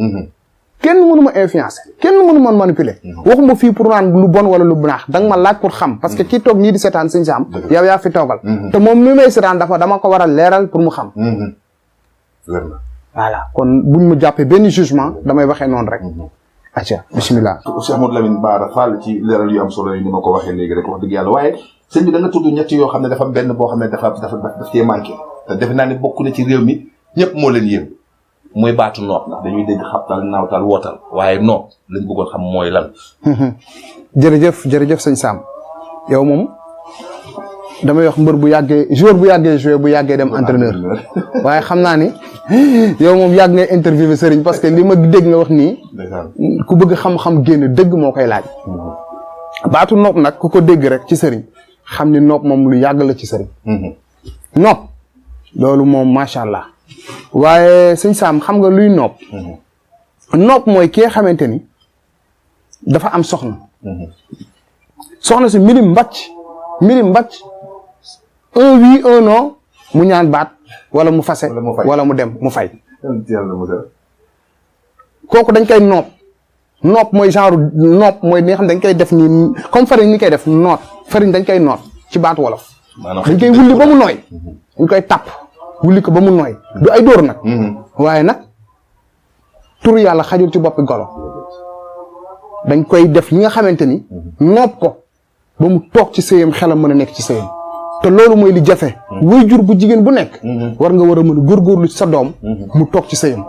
kenn mënu ma influencer kenn mënu ma manipuler waxuma fii pour naan lu bon wala lu baax danga ma laaj pour xam parce que kii toog nii di seetaan sëñ Sam yow yaa fi toogal te moom mi may seetaan dama ko war a leeral pour mu xam voilà kon buñ mu jàppee benn jugement damay waxee noonu rek acca bismillah Cheikh Modou Lamine Bara Fall ci leeral yu am solo yi ni ma ko waxee léegi rek wax dëgg yàlla waaye sëñ bi da nga tudd ñett yoo xam ne dafa benn boo xam ne daf cee manqué te defe naa ne bokk na ci réew mi ñëpp moo leen yéem mooy baatu nopp ndax dañuy dégg xabtal naawtal wootal waaye nopp lañ bëggoon xam mooy lan. jërëjëf sëñ Sam yow moom damay wax mbër bu yàggee joueur bu yàggee joué bu yàggee dem entraîneur waaye xam naa ni yow moom yàgg ngay interviewé sëriñ parce que li ma dégg nga wax nii ku bëgg xam-xam génn dëgg moo koy laaj baatu nopp nag ku ko dégg rek ci sëriñ xam ni nopp moom lu yàgg la ci sëriñ nopp loolu moom macha allah waaye sëñ Sam xam nga luy nopp nopp mooy ki nga xamante ni dafa am soxna soxna si milim mbàcc un oui un non mu ñaan baat wala mu fase wala mu dem mu fay kooku dañ koy nopp mooy genre nopp mooy li nga xam dañ koy def nii comme fariñ ni koy def fariñ dañ koy noot ci baatu wolof dañ koy wulli ba mu nooy dañ koy tàpp wulli ko ba mu nooy du ay dóor nag waaye nag tur yàlla xajul ci boppi golo dañ koy def li nga xamante ni nopp ko ba mu toog ci sëyam xelam mën a nekk ci sëyam te loolu mooy li jafe waajur bu jigéen bu nekk war nga war a mën a góorgóorlu ci sa doom mu toog ci sëyam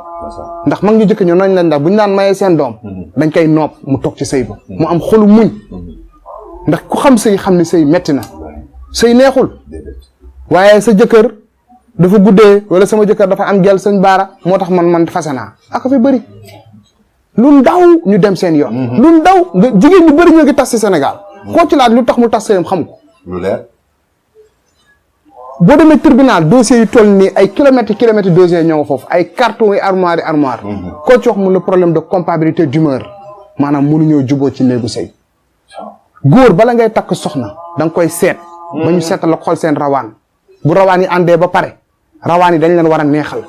ndax mag ñu jëkk ñoo nañ lañ daal bu ñu daan mayee seen doom dañ koy nopp mu toog ci sëy ba mu am xolu muñ ndax ku xam sëy xam ni sëy metti na sëy neexul waaye sa jëkkër dafa guddee wala sama jëkkër dafa am gel sëñ Bara moo tax man fase naa ak fi bëri lu ndaw ñu dem seen yoon lu ndaw nga jigéen ñu bëri ñoo ngi tas ci Sénégal koo ci laaj lu tax mu tas sëyam xam ko lu leer boo demee tribunal dossier yu toll nii ay kilomètres dossier ñoo nga foofu ay carton yi armoire koo ci wax mun na problème de compatibilité d'humeur maanaam mënuñoo juboo ci néegu sëy góor bala ngay takk soxna da nga koy seet ba ñu seetal la xool seen rawaan bu rawaan yi àndee ba pare rawaan yi dañ leen war a neexal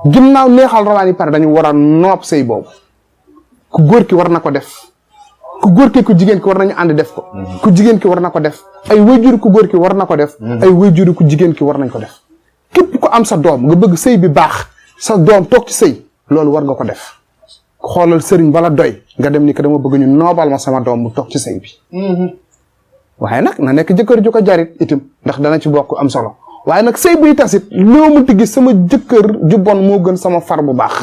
ginnaaw neexal rawaan yi pare dañu war a nopp sëy boobu ku góor ki war na ko def ku góor ki ku jigéen ki war nañu ànd def ko ku jigéen ki war na ko def ay wayjuri ku góor ki war na ko def ay wayjuri ku jigéen ki war nañ ko def képp ku am sa doom nga bëgg sëy bi baax sa doom toog ci sëy loolu war nga ko def xoolal sëriñ bala doy nga dem ni ko dama bëgg ñu noobal ma sama doom mu toog ci sëy bi waaye nag na nekk jëkkër ju ko jarit itam ndax dana ci bokk am solo waaye nag sëy buy tasit loo mënti gis sama jëkkër ju bon moo gën sama far bu baax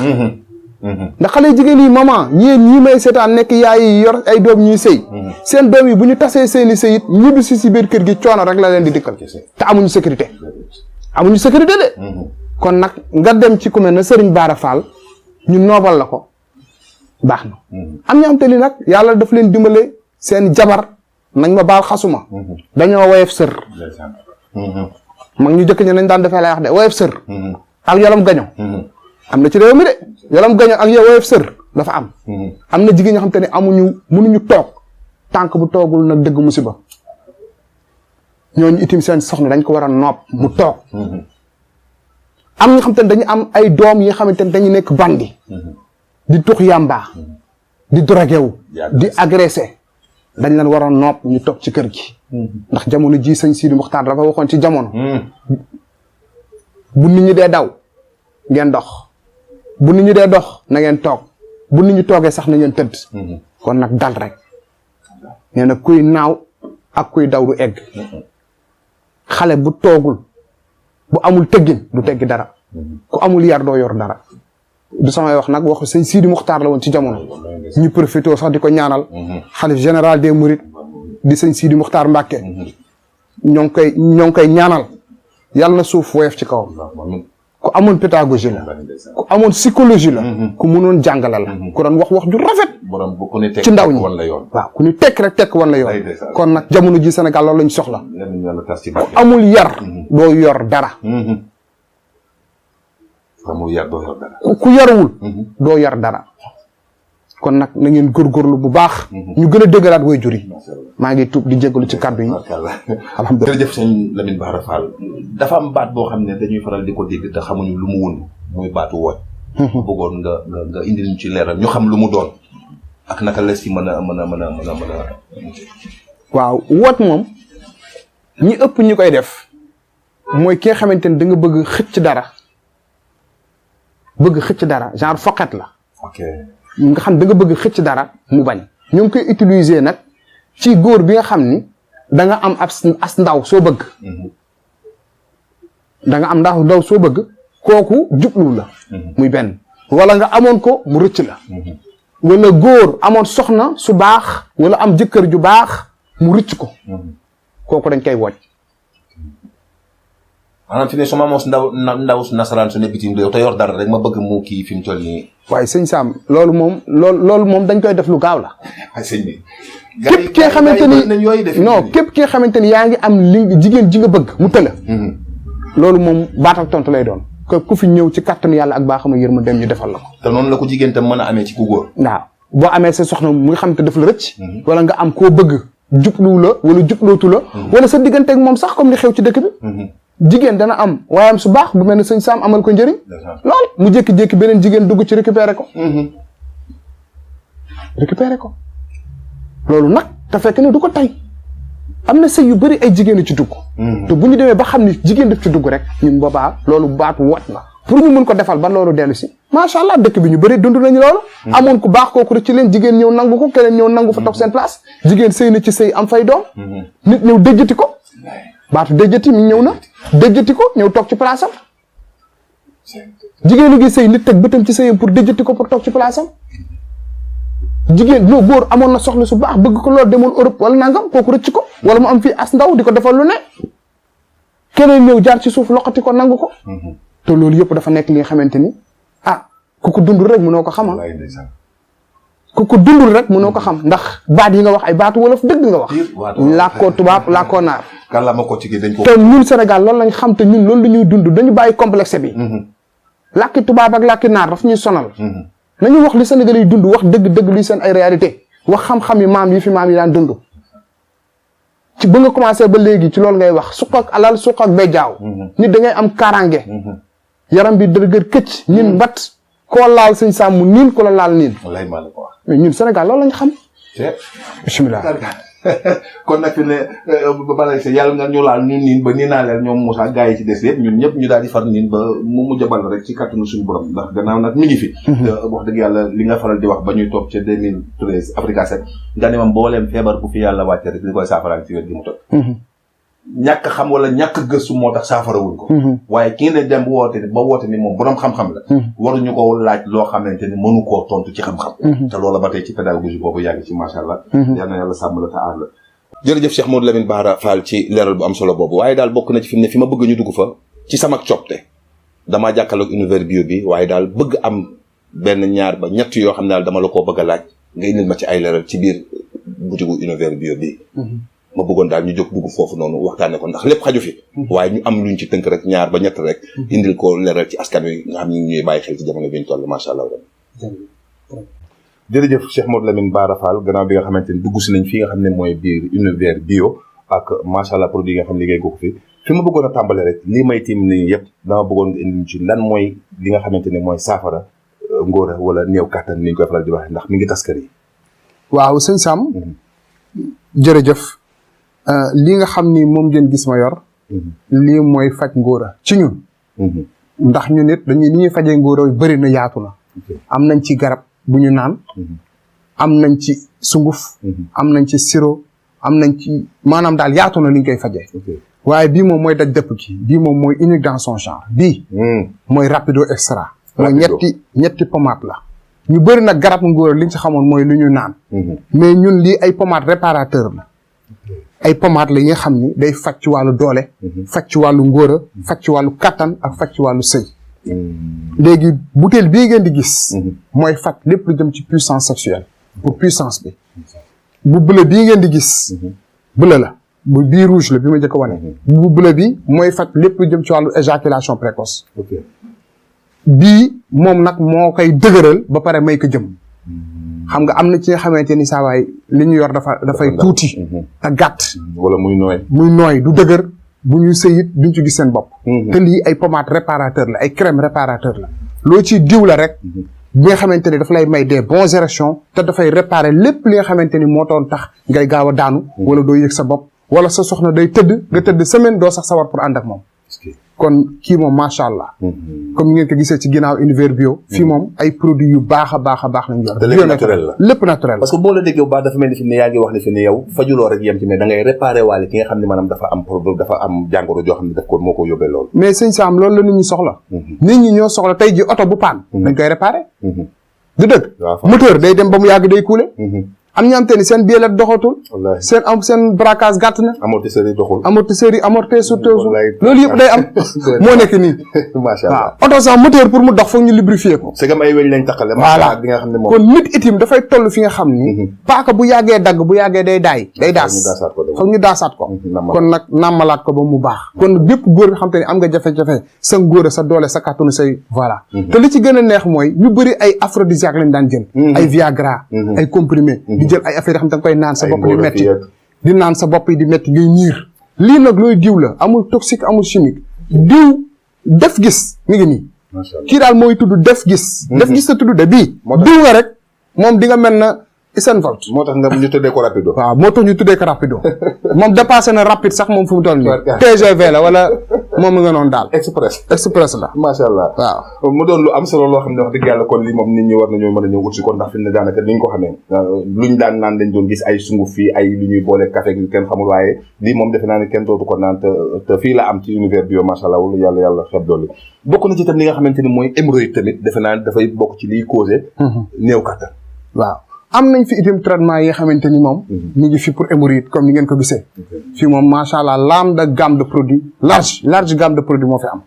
ndax xale jigéen yi maman ñii may seetaan nekk yaay yi yor ay doom ñuy sëy seen doom yi bu ñu tasee seeni sëy it ñibbi si biir kër gi coono rek la leen di dikkal te amuñu sécurité de kon nag nga dem ci ku mel ne Serigne Bara Fall ñu noobal la ko baax na am ñoo xam te ni nag yàlla daf leen dimbale seen jabar nañ ma baal xasuma dañoo woyof sër mag ñu jëkk ñi nañ daan defee lay wax de woyof sër ak yolam gaño am na ci réew mi de yolam gaño ak yow woyof sër dafa am na jigéen ñoo xam te ne mënuñu toog tànk bu toogul nag dëgg musiba ñooñu itim seen soxna dañ ko war a nopp mu toog am ñoo xam te ne dañu am ay doom yi nga xamante ne dañu nekk bandi di tux yàmba di drogué wu di agressé dañ leen war a nopp ñu toog ci kër gi ndax jamono ji sëñ Sidi Muxtaar dafa waxoon ci jamono bu nit ñi dee daw ngeen dox bu nit ñi dee dox na ngeen toog bu nit ñi toogee sax na ngeen tëdd kon nag dal rek nee na kuy naaw ak kuy daw du egg xale bu toogul bu amul tëggin du teggi dara ku amul yar doo yor dara du samay wax nag waxu sëñ Sidi Muxtaar la woon ci jamono ñu profité sax di ko ñaanal xalif général des mourides di sëñ Sidi Muxtaar Mbàkke ñoo ngi koy ñaanal yàlla na suuf woyof ci kawam ku amoon pédagogie la ku amoon psychologie la ku mënoon jàngale la ku doon wax ju rafet ci ndaw ñi waaw ku ñu tekk rek tekk wan la yoon kon nag jamono ji Sénégal loolu lañ soxla ku amul yar doo yor dara ku yaruwul doo yar dara kon nag na ngeen góorgóorlu bu baax ñu gën a dëggalaat waajur yi maa ngi tuub di jégalu ci kàddu yi alhamdulilah jërëjëf sëñ Lamine Bara Fall dafa am baat boo xam ne dañuy faral di ko dégg te xamuñu lu mu wun muy baatu wooj bëggoon nga indil ñu ci leeral ñu xam lu mu doon ak naka la si mën a waaw woot moom ñi ëpp ñi koy def mooy ki nga xamante ni da nga bëgg xëcc dara genre foqet la nga xam da nga bëgg xëcc dara mu bañ ñu ngi koy utiliser nag ci góor bi nga xam ni da nga am as ndaw soo bëgg da nga am ndaw soo bëgg kooku jublu la muy benn wala nga amoon ko mu rëcc la wala góor amoon soxna su baax wala am jëkkër ju baax mu rëcc ko kooku dañ koy woj maanaam fi ne su ma mos ndaw nasaraan su ne bitim réew te yor dara rek ma bëgg mu kii fi mu toll nii. waaye sëñ Sam loolu moom dañ koy def lu gaaw la. ay sëñ bi. képp ki nga xamante ni non képp ki nga xamante ni yaa ngi am jigéen ji nga bëgg mu tëla. loolu moom baat ak tontu lay doon. ku fi ñëw ci kàttanu yàlla ak baaxam ak yërma dem ñu defal la ko. te noonu la ko jigéen tam mën a amee ci ku góor. waaw boo amee sa soxna mu nga xam te daf la rëcc. wala nga am koo bëgg jublu la wala jublootu la. wala sa digganteeg moom sax comme li xew ci dëkk bi. jigéen dana am waayam su baax bu mel ne sëñ Sam amal ko njëriñ lool mu jékki-jékki beneen jigéen dugg ci récupérer ko loolu nag te fekk ne du ko tey am na sëy yu bëri ay jigéen ci dugg te bu ñu demee ba xam ni jigéen daf ci dugg rek ñun boobaa loolu baatu wat la pour ñu mën ko defal ba loolu dellu si macha allah dëkk bi ñu bëri dund nañu loolu amoon ku baax kooku rek ci leen jigéen ñëw nangu ko keneen ñëw nangu fa toog seen place jigéen sëy na ci sëy am fay doom nit ñëw déjjati ko baatu déjjati mi ñëw na déjjati ko ñëw toog ci place am jigéen gi sëy nit teg bëtam ci sëyam pour déjjati ko pour toog ci place am jigéen no góor amoon na soxla su baax bëgg ko loolu demoon Europe wala nangam kooku rëcc ko wala mu am fii as ndaw di ko defal lu ne keneen ñëw jaar ci suuf loxati ko nangu ko te loolu yëpp dafa nekk li nga xamante ni ku ko dundul rek mënoo ko xam ku ko dundul rek mënoo ko xam ndax baat yi nga wax ay baatu wolof dëgg nga wax làkkoo tubaab làkkoo naar te ñun Sénégal loolu lañ xam te ñun loolu la ñuy dund dañu bàyyi complexe bi làkki tubaab ak làkki naar daf ñuy sonal nañu wax li Sénégal yi dund wax dëgg-dëgg luy seen ay réalité wax xam-xam yi maam yi fi maam yi daan dund ci ba nga commencé ba léegi ci loolu ngay wax suq ak alal suq ak bejjaaw nit da ngay am kaaraange yaram bi dëgër këcc nin mbat koo laal sëñ Sam mu niin ko la laal niin mais ñun Sénégal loolu lañ xam bismillah kon nag fi ne bala sa yàlla nga ñu laal ñun niin ba nii naa leen ñoom Moussa gars yi ci des yëpp ñun ñëpp ñu daal di far niin ba mu mujj a ball rek ci kàttanu suñu borom ndax gannaaw nag mi ngi fi wax dëgg yàlla li nga faral di wax ba ñuy toog ca 2013 Africa 7 nga ne ma mbooleem feebar bu fi yàlla wàcce rek li koy saafaraan ci wet gi mu toog ñàkk xam wala ñàkk gëstu moo tax saafarawuñ ko. waaye ki ngeen dem ba woote ni moom borom xam-xam la. waruñu ko laaj loo xamante ni mënu koo tontu ci xam-xam. te loola ba tey ci pédagogie boobu yàgg ci macha allah. yal na yàlla sàmm la te aar la. jërëjëf Cheikh Modou Lamine Bara Fall ci leeral bu am solo boobu waaye daal bokk na ci fi mu ne fi ma bëgg ñu dugg fa ci sama copte damaa jàkkaarloog univers bio bi waaye daal bëgg am benn ñaar ba ñett yoo xam ne daal dama la koo bëgg a laaj nga indil ma ci ay leeral ci biir butigu univers bio bi. ma bëggoon daal ñu jóg dugg foofu noonu waxtaane ko ndax lépp xaju fi. waaye ñu am luñ ci tënk rek ñaar ba ñett rek. indil ko leeral ci askan wi nga xam ne ñuy bàyyi xel ci jamono bi ñu toll macha allah. jërëjëf Cheikh Modou Lamine Bara Fall gannaaw bi nga xamante ni dugg si nañ fi nga xam ne mooy biir univers bio ak macha allah produit yi nga xam ne liggéey ko fi ma bëggoon a tàmbale rek lii may tiim nii yëpp dama bëggoon nga indi ci lan mooy li nga xamante ne mooy saafara ngóora wala néew kàttan ni ñu koy faral di waxee ndax mi ngi tas kër yi. waaw sëñ Sam. jërëjëf lii nga xam ni moom ngeen gis ma yor. lii mooy faj ngóora ci ñun. ndax ñun it dañuy ni ñuy fajee ngóora bëri na yaatu na. am nañ ci garab bu ñu naan. am nañ ci sunguf. am nañ ci sirop am nañ ci maanaam daal yaatu na li ñu koy fajee. waaye bii moom mooy daj dëpp gi bii moom mooy unique dans son genre bii. mooy rapido extra. mooy ñetti pommade la. ñu bëri nag garab ngóora li ñu ci xamoon mooy lu ñu naan. mais ñun lii ay pommade réparateur la. ay pommade la yi nga xam ni day faj ci wàllu doole. faj ci wàllu ngóora. faj ci wàllu kattan ak faj ci wàllu sëy. léegi butéel bii ngeen di gis. mooy faj lépp lu jëm ci puissance sexuelle. pour puissance bi. bu bleu bii ngeen di gis. bleu la bu bii rouge la bi ma njëkk a wane. bu bleu bi mooy faj lépp lu jëm ci wàllu éjaculation précoce. bii moom nag moo koy dëgëral ba pare may ko jëm. xam nga am na ci nga xamante ni saa waay li ñu yor dafay tuuti. te gàtt. wala muy nooy du dëgër. bu ñuy sëyit duñ ci gis seen bopp. te lii ay pommade réparateur la ay crème réparateur la. loo ci diw la rek. bi nga xamante ni daf lay may des bons érections te dafay réparer lépp li nga xamante ni moo doon tax ngay gaaw a daanu. wala doo yëg sa bopp. wala sa soxna day tëdd nga tëdd semaine doo sax sawar pour ànd ak moom. kon kii moom macha allah. comme ngeen ko gisee ci ginnaaw univers bio. fii moom ay produits yu baax a baax lañ yor. lépp naturel la lépp naturel. parce que boo la déggee bu baax dafa mel ni fi ne yaa ngi wax ne fi ne yow fajuloo rek yem ci mais da ngay réparer waale ki nga xam ne maanaam dafa am problème dafa am jàngoro joo xam ne daf ko moo ko yóbbee loolu. mais sëñ Sam loolu la nit ñi soxla. nit ñi ñoo soxla tey ji oto bu paan. dañ koy réparer. du dëgg. moteur day dem ba mu yàgg day couler. am ñoo xam te ni seen biyelet doxatul. seen braquage gàtt na. amortisseur yi doxul. amortisseur loolu yëpp day am. moo nekk nii. macha allah waaw oto sax moteur pour mu dox foog ñu lubrifier ko. c'est comme ay weñ lañ taxale. voilà bi nga xam ne moom. kon nit itim dafay toll fi nga xam ni. paaka bu yàggee dagg bu yàggee day daas. foog ñu daasaat ko. kon nag nàmmalaat ko ba mu baax. kon bépp góor nga xam te ni am nga jafe-jafe sa ngóor sa doole sa kàttanu say voilà. te li ci gën a neex mooy ñu bëri ay aphrodisiaque lañ daan jël. ay Viagra ay comprimé di jël ay affaire yoo xam ne da nga koy naan sa bopp di metti di naan sa bopp yi di metti ngay niir lii nag looy diw la amul toxique amul chimique diw def gis mi ngi nii kii daal mooy tudd def gis def gis sa tudd de bii diw nga rek moom di nga mel na Isenvolt moo tax nga ñu tuddee ko rapido. waaw moo tax ñu tuddee ko rapido moom dépassé na rapide sax moom fu mu toll nii TGV la wala moom nga noonu daal express la macha allah waaw mu doon lu am solo loo xam ne wax dëgg yàlla kon lii moom nit ñi war nañoo mën a ñëw utsi kon ndax fi mu ne daanaka ni ñu ko xamee luñ daan naan dañ doon gis ay sunguf fii ay lu ñuy boole café yu kenn xamul waaye lii moom defe naa ne kenn dootu ko naan te fii la am ci univers bio macha allah wala yàlla xeeb dolli bokk na ci itam li nga xamante ni mooy hémorroïde tamit defe naa ne dafay bokk ci liy causé néew kattan waaw am nañ fi itam traitement yi nga xamante ni moom ñu ngi fi pour hémorroïde comme ni ngeen ko gisee fii moom macha allah gamme de produits large gamme de produits moo fi am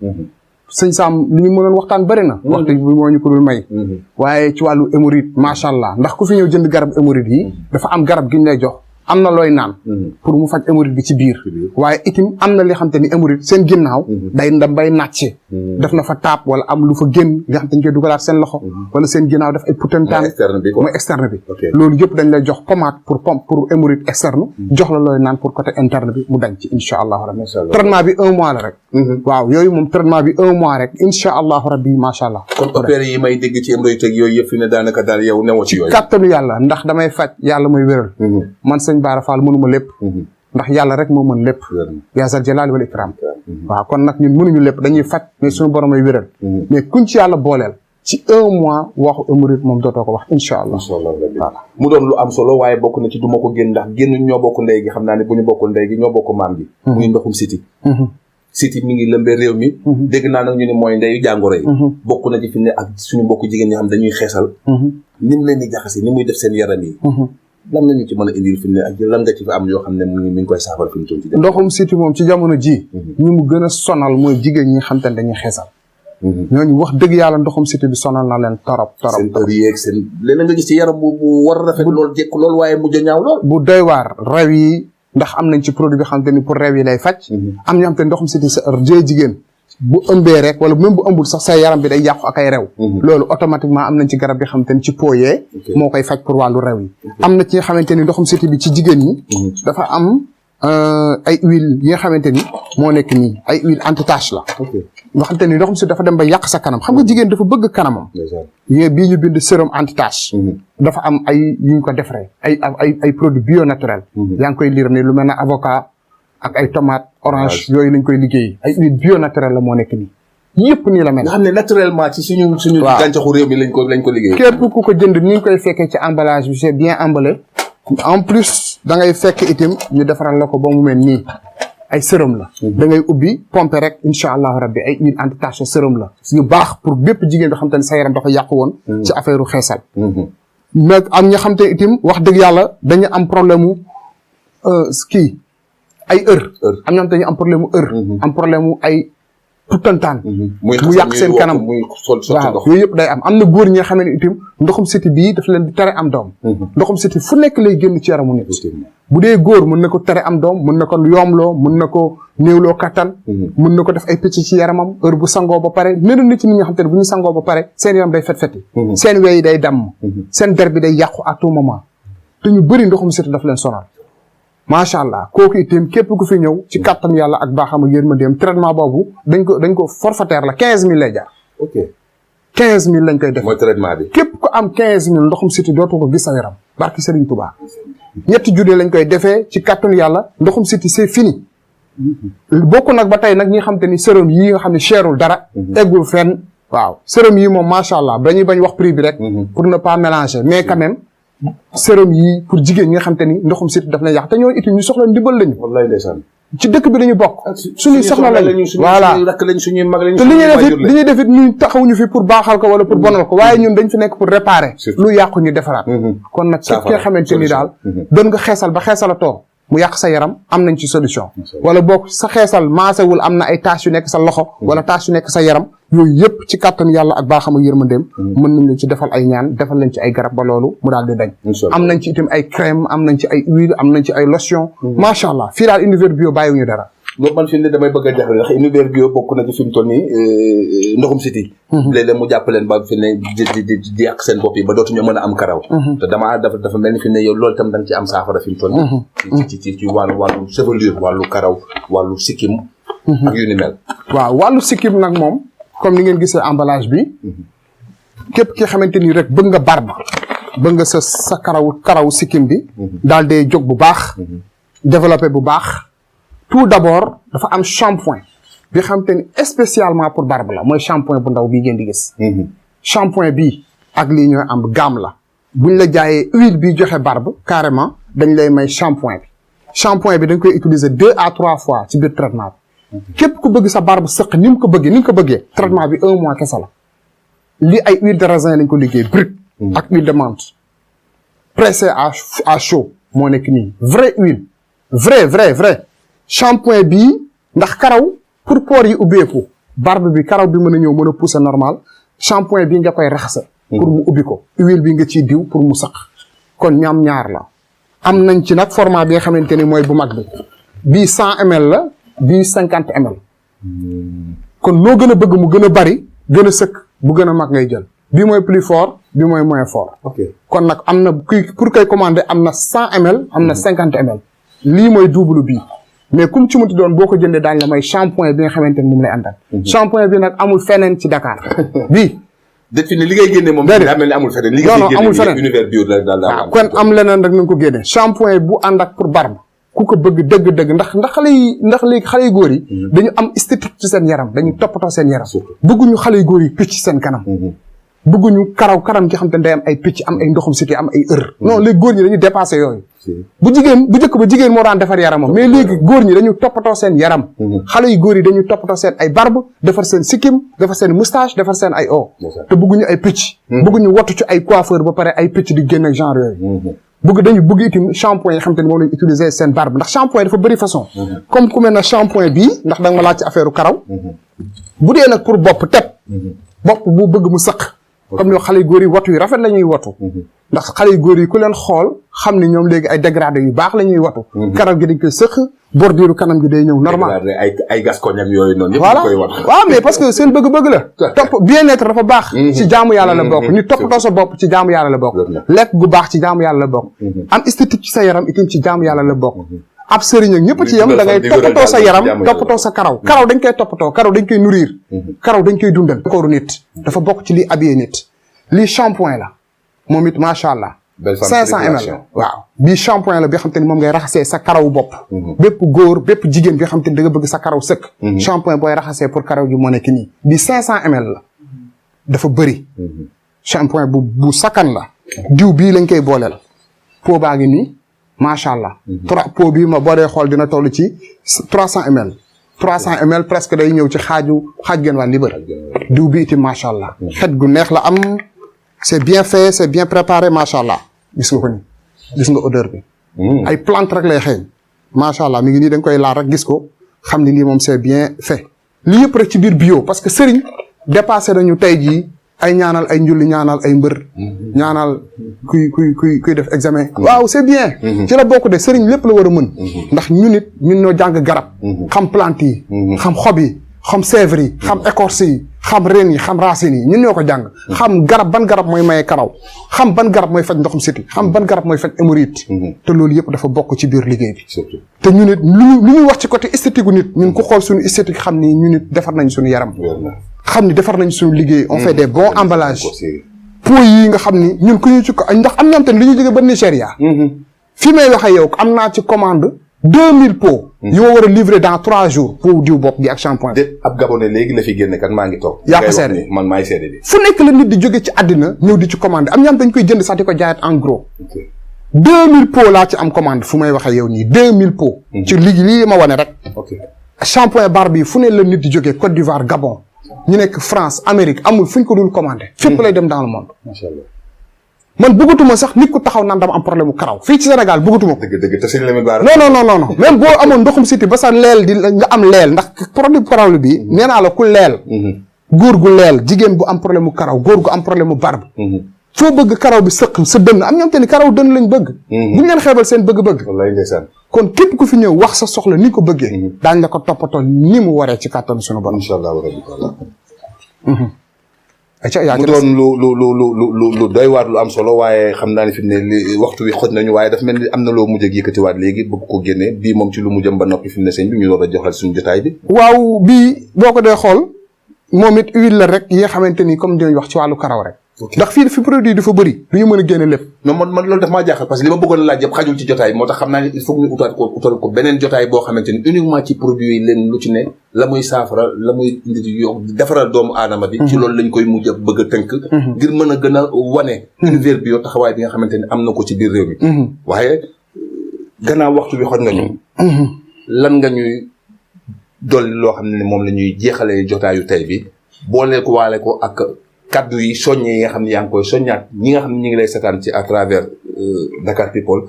sëñ Sam li ñu mënoon waxtaan bëri na waxtu bi moo ñu ko dul may waaye ci wàllu hémorroïde macha allah ndax ku fi ñëw jënd garab hémorroïde yi dafa am garab gi ñu lay jox am na looy naan pour mu faj hémorroïde bi ci biir waaye itam am na li xam te ni hémorroïde seen ginnaaw day ndam bay nàcce def na fa taab wala am lu fa génn li xam te ñu koy dugalaat seen loxo wala seen ginnaaw def ay putantaan mooy externe bi loolu yëpp dañ lay jox pommade pour hémorroïde externe jox la looy naan pour côté interne bi mu dañ ci insha allahu rabbi traitement bi 1 mois la rek waaw yooyu moom traitement bi 1 mois rek insha allahu rabbi macha allah kon opéré yi may dégg ci hémorroïde ak yooyu yëpp fi ne daanaka daal yow newoo ci yooyu kàttanu yàlla ndax damay faj yàlla mooy wéral man sëñ Bara Fall mënuma lépp ndax yàlla rek moo mën lépp yaa zal jalaali wal ikram waaw kon nag ñun mënuñu lépp dañuy faj mais suñu borom ay wéral mais kuñ ci yàlla booleel ci 1 mois waxu hémorroïde moom dootoo ko wax incha allah. voilà mu doon lu am solo waaye bokk na ci du ma ko génn ndax génn ñoo bokk ndey gi xam naa ne bu ñu bokkul ndey gi ñoo bokk maam gi. muy ndoxum siti. siti mi ngi lëmbee réew mi. dégg naa nag ñu ne mooy ndeyu jàngoro yi. bokk na ci fi ne ak suñu mbokku jigéen ñi xam dañuy xeesal. ni mu leen di jaxase ni muy def seen yaram yi. lan la ñu ci mën a indil fi mu ne ak lan nga ci fi am yoo xam ne mi ngi koy saafara fi mu toll ci ndoxum siti moom ci jamono ji ñi mu gën a sonal mooy jigéen ñi xam te ne dañuy xeesal. ñooñu wax dëgg yàlla ndoxum siti bi sonal na leen torop. seen heure yeeg seen leneen nga gis ci yaram bu war a rafet lool jekk lool waaye mujj a ñaaw lool. bu doy waar rew yi ndax am nañ ci produit bi xam te ni pour rew yi lay faj. am ñoo xam te ndoxum siti sa jee jigéen bu ëmbee rek wala même bu ëmbul sax sa yaram bi day yàqu ak ay rew. loolu automatiquement am nañ ci garab bi xamante ni ci pooyee. moo koy faj pour wàllu rew yi. am na ci nga xamante ni ndoxum siti bi ci jigéen ñi. dafa am ay huile yi nga xamante ni moo nekk nii ay huile anti-tache la. nga xamante ni ndoxum siti dafa dem ba yàq sa kanam xam nga jigéen dafa bëgg kanamam. bii ñu bind sérum anti-tache. dafa am ay yu ñu ko defaree ay produits bio naturel. yaa ngi koy lire ne lu mel ne avocat. ak ay tomate orange yooyu lañ koy liggéey ay huile bio naturel la moo nekk nii yëpp nii la mel. nga xam ne naturellement ci suñu gàncaxu réew mi lañ ko liggéey. képp ku ko jënd ni ñu koy fekkee ci emballage bi c'est bien emballé en plus da ngay fekk itam ñu defaral la ko ba mu mel nii ay sérum la. da ngay ubbi pompe rek incha allahu rabbi ay huile anti-tache sérum la. yu baax pour bépp jigéen boo xam te ne sa yaram dafa yàqu woon. ci affaire u xeesal. mais am ña xam te itam wax dëgg yàlla dañu am problème mu kii. ay heure am ñoo xam te ñu am problème mu heure am problème mu ay tuttantaan mu yàq seen kanam waaw yooyu yëpp day am na góor ñi nga xam ne itam ndoxum siti bii daf leen di tere am doom ndoxum siti fu nekk lay génn ci yaramu nit bu dee góor mën na ko tere am doom mën na ko yoomloo mën na ko néewloo kattan mën na ko def ay picc ci yaramam heure bu sangoo ba pare melu nit ñi nga xam te ne bu ñu sangoo ba pare seen yaram day fet-feti seen wey day damm seen der bi day yàqu à tout moment te ñu bëri ndoxum siti daf leen sonal macha allah kooku itam képp ku fi ñëw ci kàttan yàlla ak baaxam ak yërmandeem traitement boobu dañ ko forfaitaire la 15000 lay jaar. ok 15000 lañ koy def. mooy traitement bi. képp ku am 15000 ndoxum siti dootoo ko gis sa yaram barki Serigne Touba. ñetti junni lañ koy defee ci kàttan yàlla ndoxum siti c'est fini. bokk nag ba tey nag ñi nga xam te ni sérum yii nga xam ne cherul dara. eggul fenn. waaw sérum yii moom macha allah dañuy bañ wax prix bi rek. pour ne pas mélanger mais quand même. sérum yi pour jigéen ñi nga xam te ni ndoxum siti daf lay yàq te ñooñu itam ñu soxla ndimbal lañu. wallaay ndeysaan. ci dëkk bi lañu bokk. suñuy soxla lañu voilà suñuy rakk lañ suñuy mag lañ. te li ñuy def it ñu taxawuñu fi pour baaxal ko wala pour bonal ko waaye ñun dañ fi nekk pour réparer. lu yàqu ñu defaraat. kon nag képp ki nga xamante ni daal. doon nga xeesal ba xeesalatoo mu yàq sa yaram am nañ ci solution. wala boog sa xeesal maasewul am na ay tâches yu nekk sa loxo. wala tâches yu nekk sa yaram. yooyu yëpp ci kàttan yàlla ak baaxam ak yërmandeem mën nañ leen ci defal ay ñaan defal leen ci ay garab ba loolu mu daal di dañ am nañ ci itam ay crème am nañ ci ay huile am nañ ci ay lotion macha allah fii daal univers bio bàyyiwuñu dara loolu man fi ne damay bëgg a jaxle ndax univers bio bokk na ci fi mu toll nii ndoxum siti léeg-léeg mu jàpp leen ba fi ne di yàq seen bopp yi ba dootuñu mën a am karaw te dafa mel ni fi ne yow loolu itam da nga ci am saafara fi mu toll nii ci wàllu chevelure wàllu karaw wàllu sikkim ak yu ni mel waaw wàllu sikkim nag moom comme ni ngeen gisee emballage bi képp ki xamante ni rek bëgg nga barbe bëgg nga sa karaw sikkim bi daal day jóg bu baax développé bu baax tout d'abord dafa am shampoing bi xamante ni spécialement pour barbe la mooy shampoing bu ndaw bii ngeen di gis shampoing bi ak lii ñooy am gamme la buñ la jaayee huile bi joxe barbe carrément dañ lay may shampoing bi dañ koy utiliser 2 à 3 fois ci biir traitement bi képp ku bëgg sa barbe sëq ni nga ko bëggee traitement bi 1 mois kese la lii ay huile de raisin lañ ko liggéey brut ak huile de menthe pressé à chaud moo nekk nii vraie huile vrai shampoing bii ndax karaw pour pores yi ubbeeku barbe bi karaw bi mën a ñëw mën a pousser normal shampoing bii nga koy raxase pour mu ubbi ko huile bi nga ciy diw pour mu sëq kon ñaam ñaar la am nañ ci nag format bi nga xamante ni mooy bu mag bi bii 100 ml la bii 50 ml kon noo gën a bëgg mu gën a bari gën a sëkk bu gën a mag ngay jël bii mooy plus fort bii mooy moins fort kon nag am na kuy pour koy commander am na 100 ml am na 50 ml lii mooy double bii mais comme ci munti doon boo ko jëndee daañu la may shampoing bi nga xamante ni moom lay àndal shampoing bi nag amul feneen ci Dakar bii def fi ne li ngay génne moom daa mel ni amul feneen li ngay génne univers bio daal kon am leneen rek nañ ko génne shampoing bu ànd ak pour barbe ku ko bëgg dëgg-dëgg ndax léegi xale yu góor yi dañu am esthétique ci seen yaram dañu toppatoo seen yaram bëgguñu xale yu góor yi picc seen kanam bëgguñu karam gi xam te ne day am ay picc am ay ndoxum siti am ay non léegi góor ñi dañu dépassé yooyu bu njëkk ba jigéen moo daan defar yaramam mais léegi góor ñi dañu toppatoo seen yaram xale yu góor yi dañu toppatoo seen ay barbe defar seen sikkim defar seen moustache defar seen ay te bëgguñu ay picc bëgguñu wattu ci ay coiffeur ba pare ay picc di génn ak genre yooyu dañu bëgg itam shampoing yi xam te ne moom lañu utiliser seen barbe ndax shampoing dafa bëri façon comme ku mel na shampoing bii ndax da nga ma laaj ci affaire karaw bu dee nag pour bopp bopp bu bëgg mu sëq comme ni xale yu góor yi watu yu rafet la ñuy watu ndax xale yu góor yi ku leen xool xam ni ñoom léegi ay dégradé yu baax la ñuy watu karaw gi dañ koy sëq bordure kanam gi day ñëw normal ay gascogne ak yooyu noonu voilà waaw mais parce que seen bëgg-bëgg la topp bien-être dafa baax ci jaamu yàlla la bokk ñu toppatoo sa bopp ci jaamu yàlla la bokk lekk gu baax ci jaamu yàlla la bokk am esthétique ci sa yaram itam ci jaamu yàlla la bokk ab sëriñ ak ñëpp ci yam da ngay toppatoo sa yaram toppatoo sa karaw dañ koy toppatoo karaw dañ koy nourrir karaw dañ koy dundal kooru nit dafa bokk ci lii habillé nit lii shampoing la moom it macha allah 500 ml waaw bii shampoing la bi xam te ni moom ngay raxasee sa karaw bopp bépp góor bépp jigéen bi xam te ni da nga bëgg sa karaw sëkk shampoing booy raxasee pour karaw gi moo nekk nii bii 500 ml la dafa bëri shampoing bu sakkan la diw bii lañ koy booleel pot baa ngi nii macha allah. pot bii ma boo dee xool dina toll ci 300 ml. 300 ml presque day ñëw ci xaaj gen waa libre. diw bi itam macha allah. xet gu neex la am c'est bien fait c'est bien préparé macha allah gis nga ko ni gis nga odeur bi. ay plante rek lay xeeñ. macha allah mi ngi nii da nga koy laal rek gis ko xam ni lii moom c'est bien fait. lii yëpp rek ci biir bio parce que sëriñ dépassé nañu tey jii. ay ñaanal ay njulli ñaanal ay mbër ñaanal kuy def examen waaw c'est bien ci la bokk de sëriñ lépp la war a mën ndax ñun ñoo jàng garab xam plante yi xam xob yi xam sèvres yi xam écorce yi xam reen yi xam racines yi ñun ñoo ko jàng xam ban garab mooy maye karaw xam ban garab mooy faj ndoxum siti xam ban garab mooy faj hémorroïde te loolu yëpp dafa bokk ci biir liggéey bi te ñun it lu ñuy wax ci côté esthétique gu nit ñun ku xool suñu esthétique xam ni ñun it defar nañ suñu yaram xam ni defar nañ suñu liggéey on fait des bons emballages pot yi nga xam ni ñun ku ñu ci ko ndax am ñoom tamit li ñu jóge ba Nigéria fii may waxee yow am naa ci commande 2000 pots yoo war a livrer dans 3 jours pour diw bopp gi ak shampoing ab gabonais léegi la fi génne kan maa ngi toog yaa ko seede man maay seede bi fu nekk la nit di jóge ci àddina ñëw di ci commande am ñoom dañ koy jënd sax di ko jaayat en gros 2000 pots laa ci am commande fu may waxee yow nii 2000 pots ci lii ma wane rek shampoing barbe bi fu ne la nit di jóge Côte d'Ivoire Gabon ñu nekk France Amérique amul fu ñu ko dul commandé. fépp lay dem dans le monde. macha allah man bëggatuma sax nit ku taxaw naan dama am problème mu karaw fii ci Sénégal bëggatuma ko. dëgg te sëñ Lamine Bara. non même boo amoon ndoxum siti ba sa leel di nga am leel ndax problème karaw bi nee naa la ku leel. góor gu leel jigéen bu am problème mu karaw góor gu am problème mu barbe. foo bëgg karaw bi sëq sa dënn am ñoom te ni karaw dënn lañ bëgg. buñ leen xeebal seen bëgg-bëgg. wallaay ndeysaan. kon képp ku fi ñëw wax sa soxla ni ko bëggee. daañu la ko toppatoo ni mu waree ci kàttanu sunu borom. incha allah rabbi. mu doon lu doy waar lu am solo waaye xam naa ne fi mu ne li waxtu wi xoj nañu waaye dafa mel ni am na loo mujj a yëkkatiwaat léegi bëgg ko génnee bii moom ci lu mu jëm ba noppi fi mu ne sëñ bi ñu door a joxal suñu jotaay bi. waaw bii boo ko dee xool moom it huile la rek yi nga xamante ni comme dinañ wax ci wàllu karaw rek. ndax fii fi produit dafa bëri du ñu mën a génne lépp. non man loolu daf maa jaaxal parce que li ma bëggoon a laaj yëpp xajul ci jotaay moo tax xam naa ne il faut que ñu utal ko beneen jotaay boo xamante ni uniquement ci produit yi leen lu ci ne la muy saafara la muy indi defaral doomu aadama bi. ci loolu lañ koy mujj a bëgg a tënk. ngir mën a gën a wane. univers bio taxawaay bi nga xamante ni am na ko ci biir réew mi. waaye gannaaw waxtu bi xoj nga ñu. lan nga ñuy dolli loo xam ne moom la ñuy jeexalee jotaayu tey bi boole ko waale ko ak. kaddu yi soññe yi nga xam ne yaa ngi koy soññaat ñi nga xam ne ñu ngi lay seetaan ci à travers Dakar People.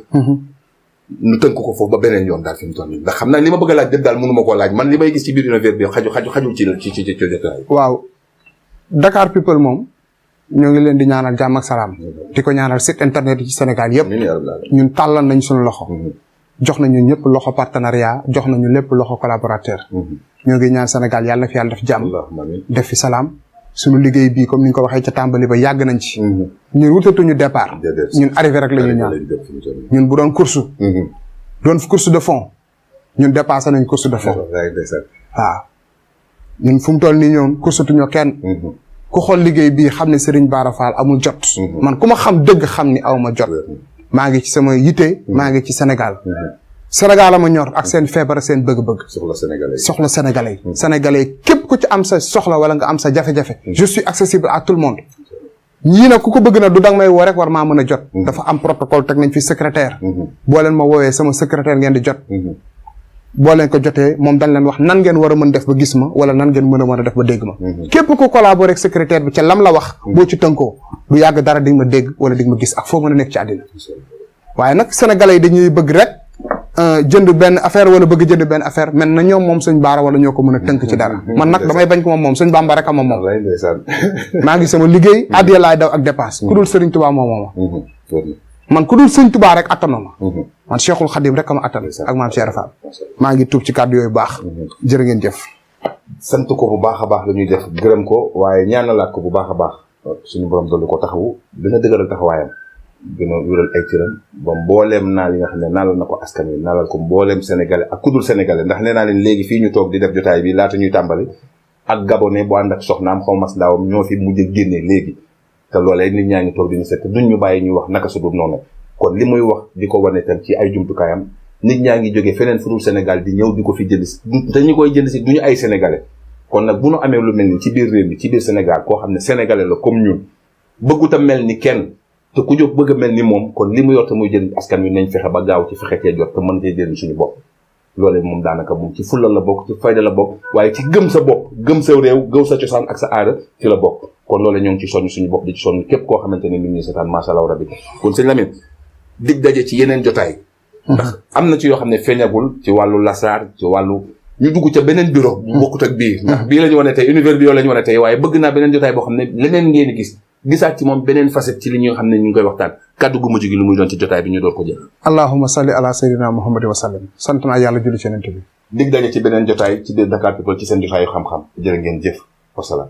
nu tënk ko foofu ba beneen yoon daal fi mu toll nii ndax xam naa li ma bëgg a laaj dëgg daal mënu ma koo laaj man li may gis ci biir univers bi xajul ci jotaay. waaw Dakar People moom ñoo ngi leen di ñaanal jàmm ak salaam. di ko ñaanal site internet yi ci Sénégal yëpp. ñun tàllal nañ suñu loxo. jox nañu ñëpp loxo partenariat jox nañu lépp loxo collaborateur. ñoo ngi ñaan Sénégal yàlla fi yàlla def jàmm. def fi salaam. suñu liggéey bii comme ni nga ko waxee ca tàmbali ba yàgg nañ ci. ñun wutatuñu départ. ñun arrivé rek la ñuy ñaan. ñun bu doon course. doon course de fond. ñun dépassé nañ course de fond. waaw. ñun fu mu toll nii ñoom coursatuñu kenn. ku xool liggéey bii xam ne Serigne Bara Fall amul jot. man ku ma xam dëgg xam ni aw ma jot. maa ngi ci sama yitte. maa ngi ci Sénégal. Sénégal ma ñor ak seen feebar seen bëgg-bëgg. soxla sénégalais. sénégalais képp ku ci am sa soxla wala nga am sa jafe-jafe. je suis accessible à tout le monde. ñii nag ku ko bëgg na du danga may woo rek war maa mën a jot. dafa am protocole teg nañ fi secrétaire. boo leen ma woowee sama secrétaire ngeen di jot. boo leen ko jotee moom dañ leen wax nan ngeen war a mën def ba gis ma wala nan ngeen mën a def ba dégg ma. képp ku collaborer ak secrétaire bi ca lam la wax. boo ci tënkoo du yàgg dara di nga ma dégg wala di nga ma gis ak foo mën a nekk ci àddina. waaye nag sénégalais yi dañuy bëgg rek jënd benn affaire wala bëgg jënd benn affaire mel na ñoom moom sëñ Baara wala ñoo ko mën a tënk ci dara. man nag damay bañ ko moom sëñ Bamba rek a moom. maa ngi sama liggéey addiya laay daw ak dépense. ku dul Sëriñ Tuubaa moom man ku dul Sëriñ Tuubaa rek attana ma. man Cheikhul Khadim rek a ma attan ak maam Cheikh Fall. maa ngi tuub ci kàddu yooyu baax. jërë ngeen jëf. sant ko bu baax a baax la ñuy def gërëm ko waaye ñaanalaat ko bu baax a baax suñu borom dolli ko taxawu dina dëgëral taxawaayam gën a wéral ay cëram ba mbooleem naal yi nga xam ne naalal na ko askan wi naalal ko mbooleem sénégalais ak kudul sénégalais ndax nee naa leen léegi fii ñu toog di def jotaay bi laata ñuy tàmbali ak gabonais bu ànd ak soxnaam xaw mas ndaawam ñoo fi mujj a génne léegi te loolee nit ñaa ngi toog di ñu seet duñ ñu bàyyi ñuy wax naka su dul noonu kon li muy wax di ko wane tam ci ay jumtukaayam nit ñaa ngi jógee feneen fu dul Sénégal di ñëw di ko fi jënd si te ñu koy jënd si duñu ay sénégalais kon nag bu nu amee lu mel ni ci biir réew mi ci biir Sénégal koo xam ne sénégalais la comme ñun bëggut a mel ni kenn te ku jóg bëgg a mel ni moom kon li mu yor te muy jëriñ askan wi nañ fexe ba gaaw ci fexe cee jot te mën cee jëriñ suñu bopp loolee moom daanaka moom ci fulla la bokk ci fayda la bokk waaye ci gëm sa bopp gëm sa réew gëw sa cosaan ak sa aada ci la bokk kon loolee ñoo ngi ci soññ suñu bopp di ci soññ képp koo xamante ne nit ñi seetaan masha Allah rabbi kon sëñ Lamine dig daje ci yeneen jotaay ndax am na ci yoo xam ne feeñagul ci wàllu lasaar ci wàllu ñu dugg ca beneen bureau bu bokkut ak bii ndax bii la ñu wane tey univers bi yoo la ñu wane tey waaye bëgg naa beneen jotaay boo xam ne leneen ngeen di gis gisaat ci moom beneen facette ci li ñu xam ne ñu ngi koy waxtaan kàddu gu mujj gi lu muy doon ci jotaay bi ñu door ko jël allahumma salli ala sayyidina muhammad wa sallam sant naa yàlla julli ci yonent bi dig daje ci beneen jotaay ci biir Dakar People ci seen jotaayu xam-xam jërë ngeen jëf wasalaam